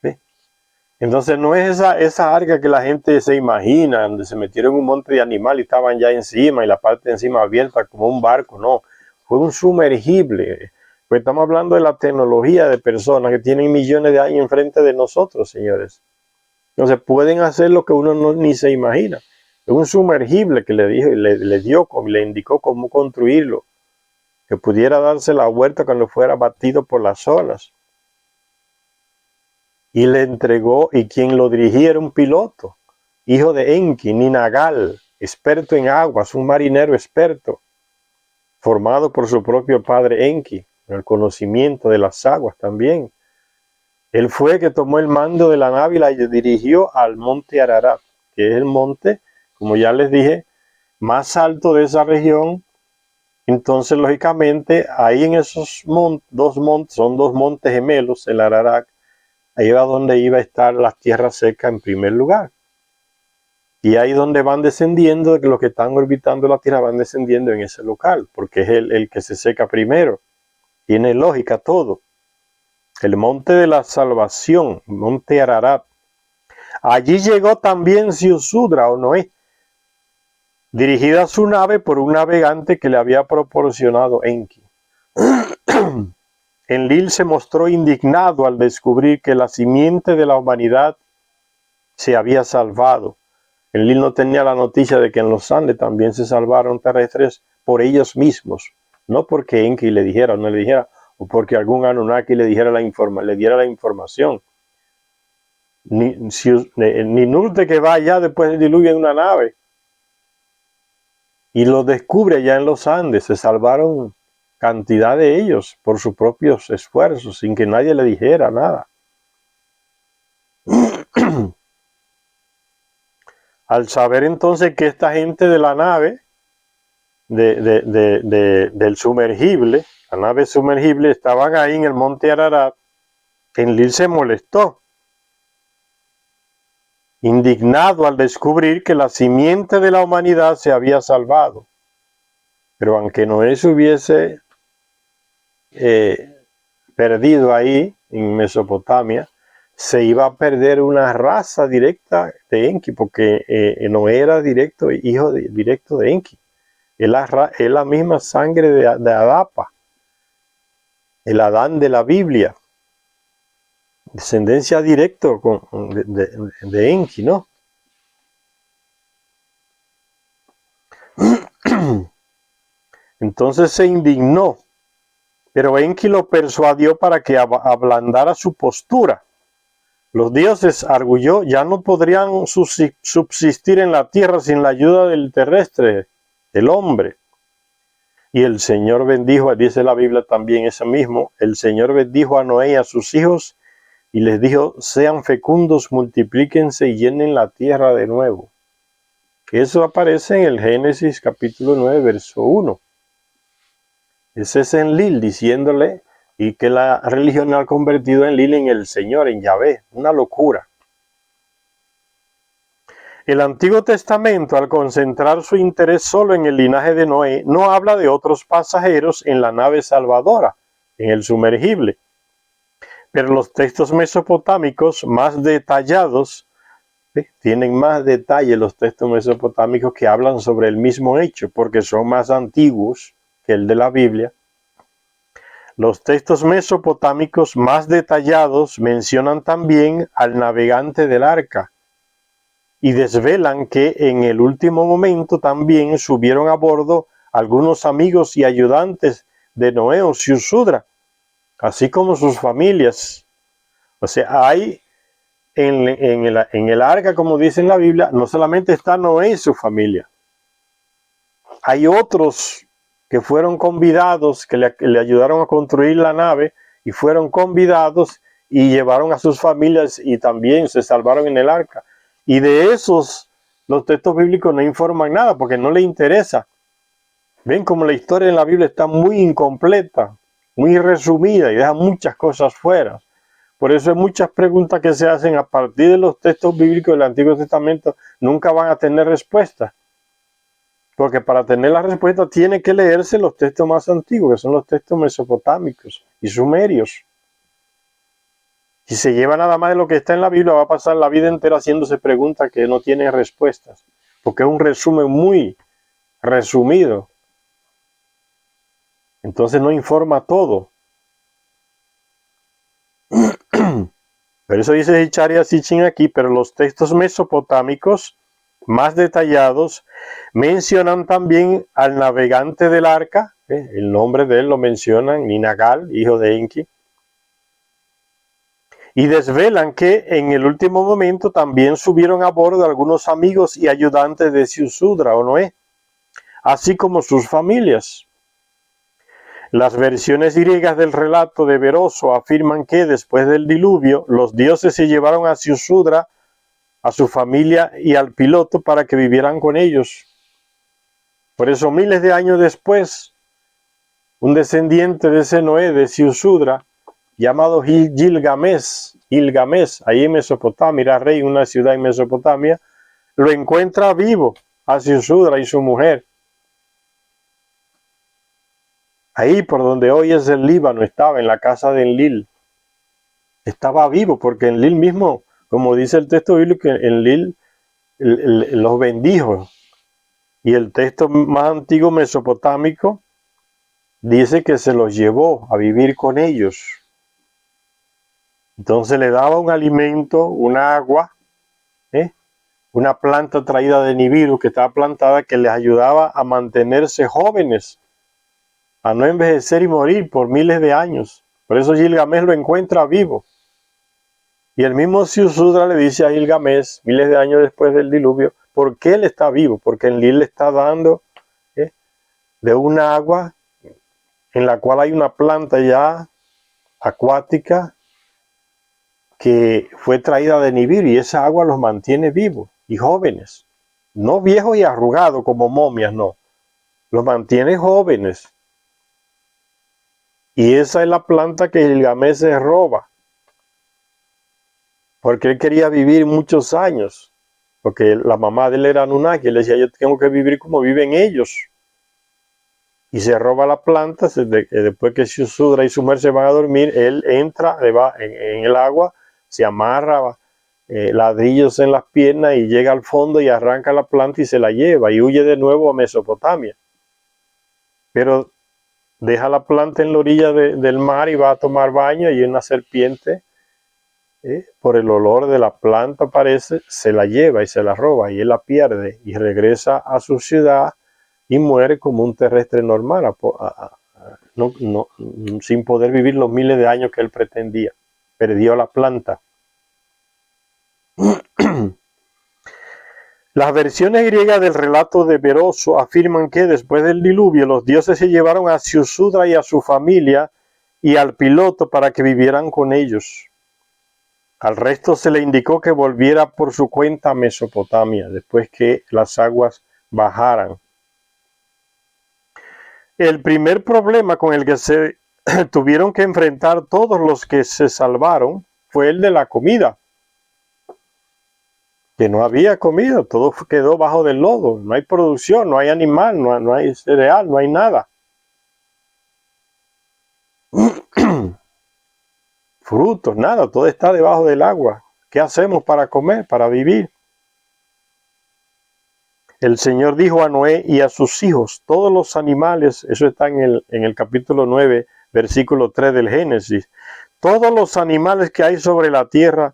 S1: ¿Sí? Entonces no es esa arca que la gente se imagina, donde se metieron un monte de animales y estaban ya encima y la parte de encima abierta como un barco. No, fue un sumergible. Pues estamos hablando de la tecnología de personas que tienen millones de años enfrente de nosotros, señores. Entonces pueden hacer lo que uno ni se imagina. Es un sumergible que le dijo, le indicó cómo construirlo, que pudiera darse la vuelta cuando fuera batido por las olas. y le entregó, y quien lo dirigía era un piloto, hijo de Enki, Ninagal, experto en aguas, un marinero experto, formado por su propio padre Enki, en el conocimiento de las aguas también. Él fue que tomó el mando de la nave y la dirigió al monte Ararat, que es el monte, como ya les dije, más alto de esa región. Entonces, lógicamente, ahí en esos dos montes, son dos montes gemelos, el Ararat, ahí era donde iba a estar las tierras secas en primer lugar. Y ahí donde van descendiendo, los que están orbitando la Tierra van descendiendo en ese local, porque es el que se seca primero. Tiene lógica todo. El monte de la salvación, monte Ararat. Allí llegó también Ziusudra o Noé, dirigida su nave por un navegante que le había proporcionado Enki. Enlil se mostró indignado al descubrir que la simiente de la humanidad se había salvado. Enlil no tenía la noticia de que en los Andes también se salvaron terrestres por ellos mismos, no porque Enki le dijera o no le dijera, o porque algún Anunnaki le diera la información. Ni Nulte que va allá después del diluvio en una nave y lo descubre allá en los Andes, se salvaron cantidad de ellos por sus propios esfuerzos, sin que nadie le dijera nada. Al saber entonces que esta gente de la nave, del sumergible, la nave sumergible, estaban ahí en el monte Ararat, Enlil se molestó, indignado al descubrir que la simiente de la humanidad se había salvado. Pero aunque Noé se hubiese perdido ahí en Mesopotamia, se iba a perder una raza directa de Enki, porque Noé era hijo directo de Enki. Es la misma sangre de Adapa, el Adán de la Biblia, descendencia directa de Enki, ¿no? Entonces se indignó, pero Enki lo persuadió para que ablandara su postura. Los dioses, arguyó, ya no podrían subsistir en la tierra sin la ayuda del terrestre, del hombre. Y el Señor bendijo, dice la Biblia también eso mismo, el Señor bendijo a Noé y a sus hijos y les dijo, sean fecundos, multiplíquense y llenen la tierra de nuevo. Eso aparece en el Génesis capítulo 9, verso 1. Ese es Enlil diciéndole, y que la religión ha convertido a Enlil en el Señor, en Yahvé, una locura. El Antiguo Testamento, al concentrar su interés solo en el linaje de Noé, no habla de otros pasajeros en la nave salvadora, en el sumergible. Pero los textos mesopotámicos más detallados, tienen más detalle los textos mesopotámicos que hablan sobre el mismo hecho, porque son más antiguos que el de la Biblia. Los textos mesopotámicos más detallados mencionan también al navegante del arca y desvelan que en el último momento también subieron a bordo algunos amigos y ayudantes de Noé o Ziusudra, así como sus familias. O sea, hay en el arca, como dice en la Biblia, no solamente está Noé y su familia, hay otros que fueron convidados, que le ayudaron a construir la nave y fueron convidados y llevaron a sus familias y también se salvaron en el arca. Y de esos, los textos bíblicos no informan nada porque no les interesa. Ven como la historia en la Biblia está muy incompleta, muy resumida y deja muchas cosas fuera. Por eso hay muchas preguntas que se hacen a partir de los textos bíblicos del Antiguo Testamento nunca van a tener respuesta. Porque para tener la respuesta tiene que leerse los textos más antiguos, que son los textos mesopotámicos y sumerios. Si se lleva nada más de lo que está en la Biblia, va a pasar la vida entera haciéndose preguntas que no tienen respuestas, porque es un resumen muy resumido. Entonces no informa todo. Por eso dice Hicharia Sitchin aquí, pero los textos mesopotámicos más detallados mencionan también al navegante del arca, el nombre de él lo mencionan, Ninagal, hijo de Enki, Y desvelan que en el último momento también subieron a bordo algunos amigos y ayudantes de Ziusudra o Noé, así como sus familias. Las versiones griegas del relato de Beroso afirman que después del diluvio los dioses se llevaron a Ziusudra, a su familia y al piloto para que vivieran con ellos. Por eso miles de años después, un descendiente de ese Noé de Ziusudra, llamado Gilgamesh, ahí en Mesopotamia, era rey en una ciudad en Mesopotamia, lo encuentra vivo a Ziusudra y su mujer. Ahí por donde hoy es el Líbano, estaba en la casa de Enlil. Estaba vivo porque Enlil mismo, como dice el texto bíblico, Enlil los bendijo. Y el texto más antiguo mesopotámico dice que se los llevó a vivir con ellos. Entonces le daba un alimento, una agua, una planta traída de Nibiru que estaba plantada que les ayudaba a mantenerse jóvenes, a no envejecer y morir por miles de años. Por eso Gilgamesh lo encuentra vivo. Y el mismo Ziusudra le dice a Gilgamesh, miles de años después del diluvio, ¿por qué él está vivo? Porque Enlil le está dando de una agua en la cual hay una planta ya acuática que fue traída de Nibiru y esa agua los mantiene vivos y jóvenes. No viejos y arrugados como momias, no. Los mantiene jóvenes. Y esa es la planta que Gilgamesh se roba. Porque él quería vivir muchos años. Porque la mamá de él era Anunnaki. Él decía, yo tengo que vivir como viven ellos. Y se roba la planta. Después que Ziusudra y su mujer se van a dormir, él entra en el agua, se amarra ladrillos en las piernas y llega al fondo y arranca la planta y se la lleva. Y huye de nuevo a Mesopotamia. Pero deja la planta en la orilla del mar y va a tomar baño y una serpiente, por el olor de la planta parece, se la lleva y se la roba y él la pierde y regresa a su ciudad y muere como un terrestre normal, sin poder vivir los miles de años que él pretendía. Perdió la planta. Las versiones griegas del relato de Beroso afirman que después del diluvio los dioses se llevaron a Ziusudra y a su familia y al piloto para que vivieran con ellos. Al resto se le indicó que volviera por su cuenta a Mesopotamia después que las aguas bajaran. El primer problema con el que se tuvieron que enfrentar todos los que se salvaron fue el de la comida. Que no había comida, todo quedó bajo del lodo, no hay producción, no hay animal, no hay cereal, no hay nada. Frutos, nada, todo está debajo del agua. ¿Qué hacemos para comer, para vivir? El Señor dijo a Noé y a sus hijos, todos los animales, eso está en el capítulo 9, versículo 3 del Génesis, todos los animales que hay sobre la tierra,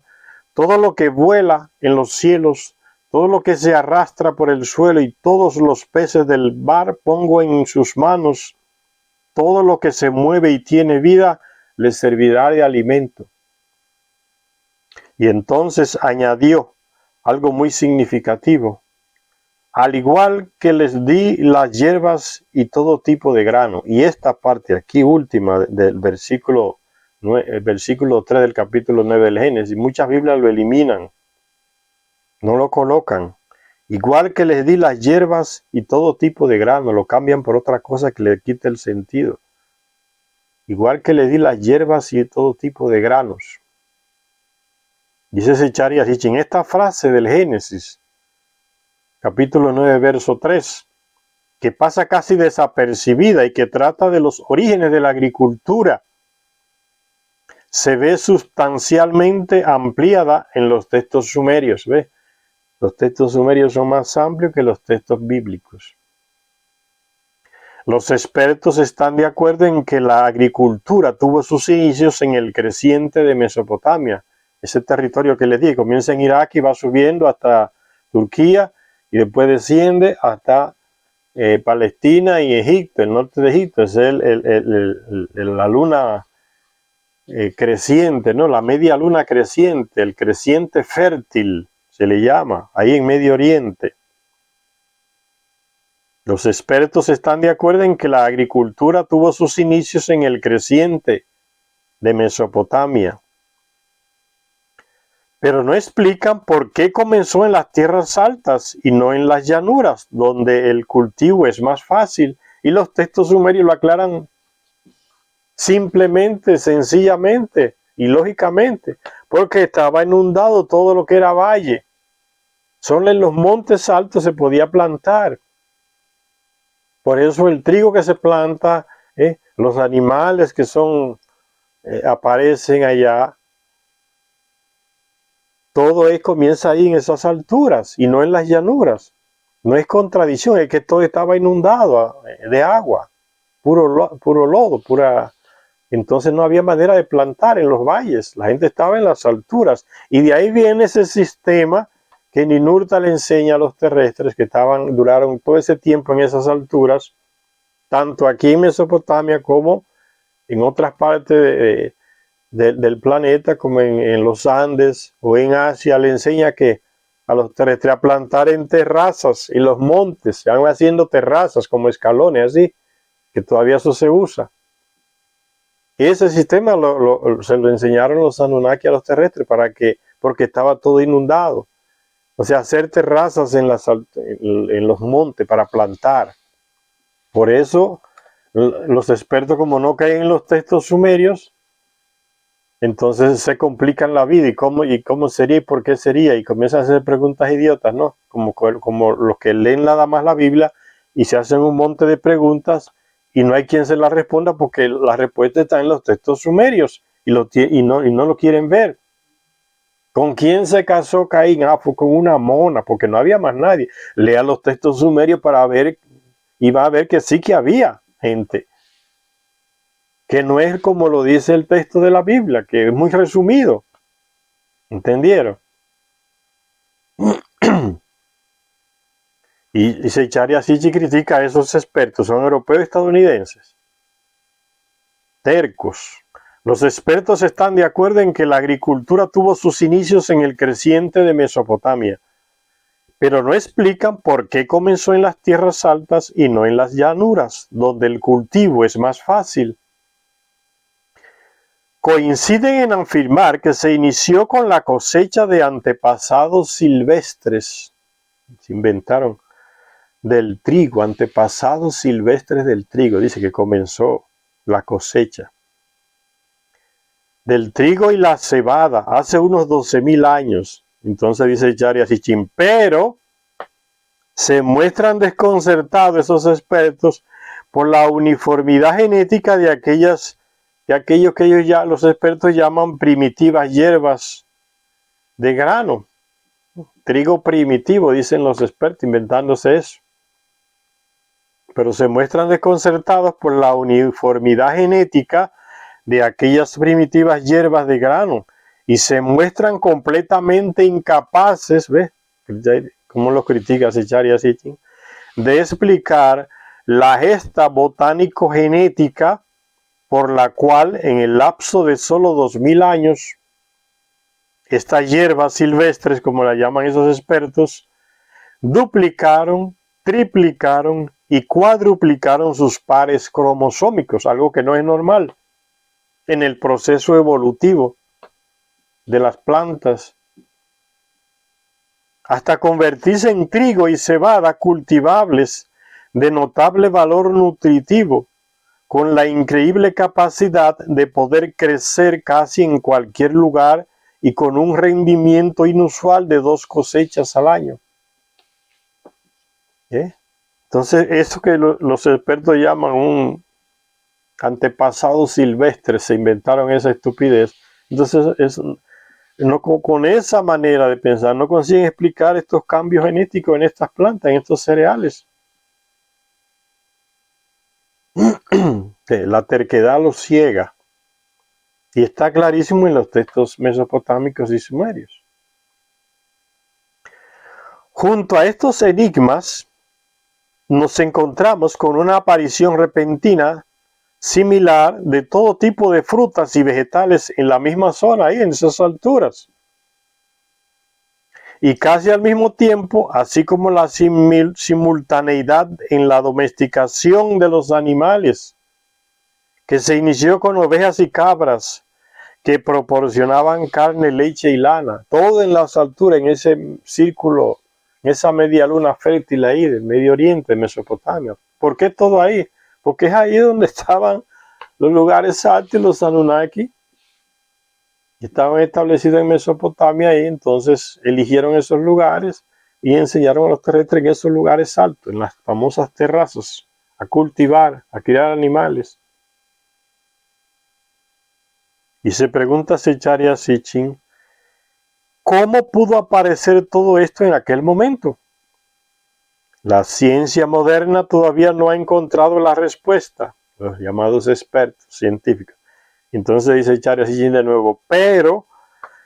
S1: todo lo que vuela en los cielos, todo lo que se arrastra por el suelo y todos los peces del mar pongo en sus manos. Todo lo que se mueve y tiene vida les servirá de alimento. Y entonces añadió algo muy significativo. Al igual que les di las hierbas y todo tipo de grano. Y esta parte aquí última del versículo 3 del capítulo 9 del Génesis, muchas Biblias lo eliminan, no lo colocan. Igual que les di las hierbas y todo tipo de grano, lo cambian por otra cosa que le quita el sentido. Igual que les di las hierbas y todo tipo de granos. Dice Zecharías, en esta frase del Génesis, capítulo 9, verso 3, que pasa casi desapercibida y que trata de los orígenes de la agricultura, se ve sustancialmente ampliada en los textos sumerios. ¿Ve? Los textos sumerios son más amplios que los textos bíblicos. Los expertos están de acuerdo en que la agricultura tuvo sus inicios en el creciente de Mesopotamia, ese territorio que les di, comienza en Irak y va subiendo hasta Turquía y después desciende hasta Palestina y Egipto, el norte de Egipto, es la luna creciente, ¿no? La media luna creciente, el creciente fértil, se le llama, ahí en Medio Oriente. Los expertos están de acuerdo en que la agricultura tuvo sus inicios en el creciente de Mesopotamia, pero no explican por qué comenzó en las tierras altas y no en las llanuras, donde el cultivo es más fácil, y los textos sumerios lo aclaran simplemente, sencillamente y lógicamente, porque estaba inundado todo lo que era valle. Solo en los montes altos se podía plantar. Por eso el trigo que se planta, los animales que aparecen allá, todo comienza ahí en esas alturas y no en las llanuras. No es contradicción, es que todo estaba inundado de agua, puro lodo, Entonces no había manera de plantar en los valles, la gente estaba en las alturas. Y de ahí viene ese sistema que Ninurta le enseña a los terrestres que duraron todo ese tiempo en esas alturas, tanto aquí en Mesopotamia como en otras partes del planeta, como en los Andes o en Asia. Le enseña que a los terrestres a plantar en terrazas, en los montes, se van haciendo terrazas como escalones, así, que todavía eso se usa. Y ese sistema se lo enseñaron los Anunnaki a los terrestres porque estaba todo inundado. O sea, hacer terrazas en los montes para plantar. Por eso los expertos, como no caen en los textos sumerios, entonces se complican la vida. ¿Y cómo sería y por qué sería? Y comienzan a hacer preguntas idiotas, ¿no? Como los que leen nada más la Biblia y se hacen un monte de preguntas y no hay quien se las responda porque la respuesta está en los textos sumerios y no lo quieren ver. ¿Con quién se casó Caín? Fue con una mona, porque no había más nadie. Lea los textos sumerios para ver, y va a ver que sí que había gente. Que no es como lo dice el texto de la Biblia, que es muy resumido. ¿Entendieron? Y Seichari Asichi critica a esos expertos, son europeos estadounidenses. Tercos. Los expertos están de acuerdo en que la agricultura tuvo sus inicios en el creciente de Mesopotamia, pero no explican por qué comenzó en las tierras altas y no en las llanuras, donde el cultivo es más fácil. Coinciden en afirmar que se inició con la cosecha de antepasados silvestres. Se inventaron del trigo, antepasados silvestres del trigo. Dice que comenzó la cosecha del trigo y la cebada hace unos 12,000 años. Entonces dice Chari Asichín, pero se muestran desconcertados esos expertos por la uniformidad genética de aquellos que los expertos llaman primitivas hierbas de grano. Trigo primitivo, dicen los expertos, inventándose eso. Pero se muestran desconcertados por la uniformidad genética de aquellas primitivas hierbas de grano y se muestran completamente incapaces, ¿ves? ¿Cómo los critica Seichari Asichín? De explicar la gesta botánico-genética por la cual en el lapso de solo 2,000 años estas hierbas silvestres, como la llaman esos expertos, duplicaron, triplicaron y cuadruplicaron sus pares cromosómicos, algo que no es normal en el proceso evolutivo de las plantas, hasta convertirse en trigo y cebada cultivables de notable valor nutritivo, con la increíble capacidad de poder crecer casi en cualquier lugar y con un rendimiento inusual de 2 cosechas al año. Entonces, eso que los expertos llaman un antepasado silvestre, se inventaron esa estupidez. Entonces, con esa manera de pensar, no consiguen explicar estos cambios genéticos en estas plantas, en estos cereales. La terquedad los ciega. Y está clarísimo en los textos mesopotámicos y sumerios. Junto a estos enigmas, nos encontramos con una aparición repentina similar de todo tipo de frutas y vegetales en la misma zona, ahí en esas alturas. Y casi al mismo tiempo, así como la simultaneidad en la domesticación de los animales, que se inició con ovejas y cabras, que proporcionaban carne, leche y lana, todo en las alturas, en ese círculo, en esa media luna fértil ahí del Medio Oriente, Mesopotamia. ¿Por qué todo ahí? Porque es ahí donde estaban los lugares altos, los Anunnaki, estaban establecidos en Mesopotamia y entonces eligieron esos lugares y enseñaron a los terrestres en esos lugares altos, en las famosas terrazas, a cultivar, a criar animales. Y se pregunta Zecharia Sitchin, ¿cómo pudo aparecer todo esto en aquel momento? La ciencia moderna todavía no ha encontrado la respuesta, los llamados expertos científicos. Entonces dice Zecharia Sitchin de nuevo, pero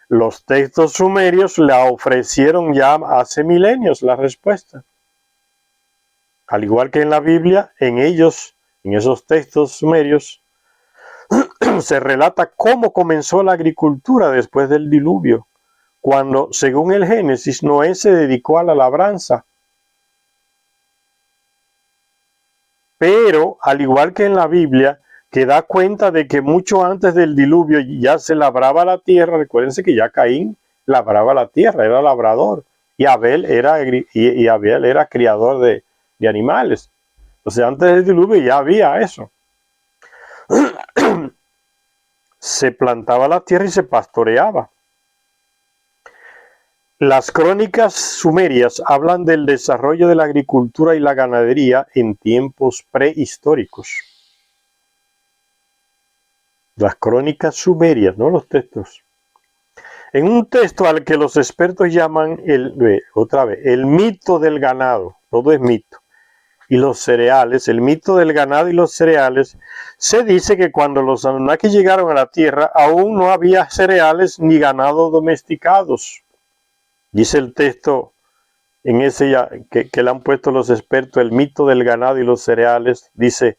S1: los textos sumerios la ofrecieron ya hace milenios la respuesta. Al igual que en la Biblia, en esos textos sumerios, se relata cómo comenzó la agricultura después del diluvio, cuando, según el Génesis, Noé se dedicó a la labranza. Pero, al igual que en la Biblia, que da cuenta de que mucho antes del diluvio ya se labraba la tierra. Recuérdense que ya Caín labraba la tierra, era labrador, y Abel era criador de animales. O sea, antes del diluvio ya había eso. Se plantaba la tierra y se pastoreaba. Las crónicas sumerias hablan del desarrollo de la agricultura y la ganadería en tiempos prehistóricos. Las crónicas sumerias, no los textos. En un texto al que los expertos llaman el mito del ganado, todo es mito, y los cereales, el mito del ganado y los cereales, se dice que cuando los Anunnaki llegaron a la Tierra aún no había cereales ni ganado domesticados. Dice el texto en ese que le han puesto los expertos, el mito del ganado y los cereales, dice: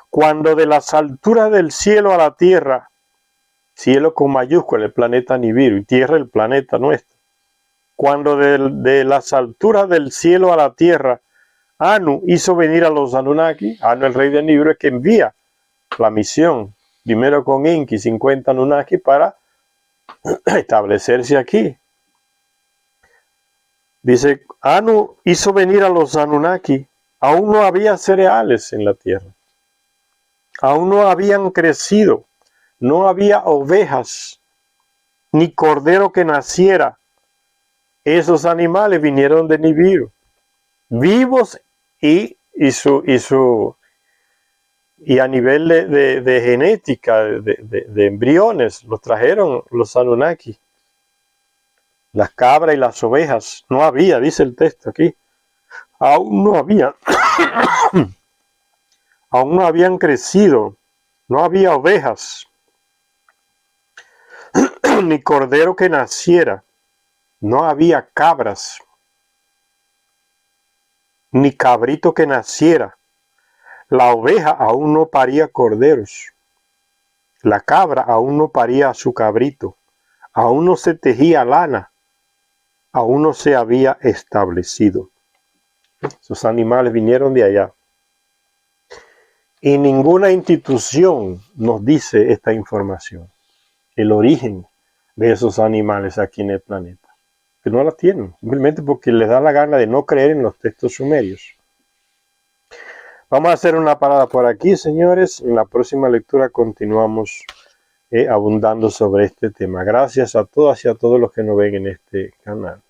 S1: cuando de las alturas del cielo a la tierra, cielo con mayúscula, el planeta Nibiru, y tierra el planeta nuestro, cuando de las alturas del cielo a la tierra, Anu hizo venir a los Anunnaki, Anu el rey de Nibiru es que envía la misión, primero con Inki, 50 Anunnaki para establecerse aquí. Dice, Anu hizo venir a los Anunnaki, aún no había cereales en la tierra. Aún no habían crecido, no había ovejas, ni cordero que naciera. Esos animales vinieron de Nibiru, vivos y a nivel de genética, de embriones, los trajeron los Anunnaki. Las cabras y las ovejas, no había, dice el texto aquí, aún no había. Aún no habían crecido, no había ovejas, ni cordero que naciera, no había cabras, ni cabrito que naciera. La oveja aún no paría corderos, la cabra aún no paría a su cabrito, aún no se tejía lana, aún no se había establecido. Esos animales vinieron de allá. Y ninguna institución nos dice esta información, el origen de esos animales aquí en el planeta. Que no la tienen, simplemente porque les da la gana de no creer en los textos sumerios. Vamos a hacer una parada por aquí, señores. En la próxima lectura continuamos abundando sobre este tema. Gracias a todas y a todos los que nos ven en este canal.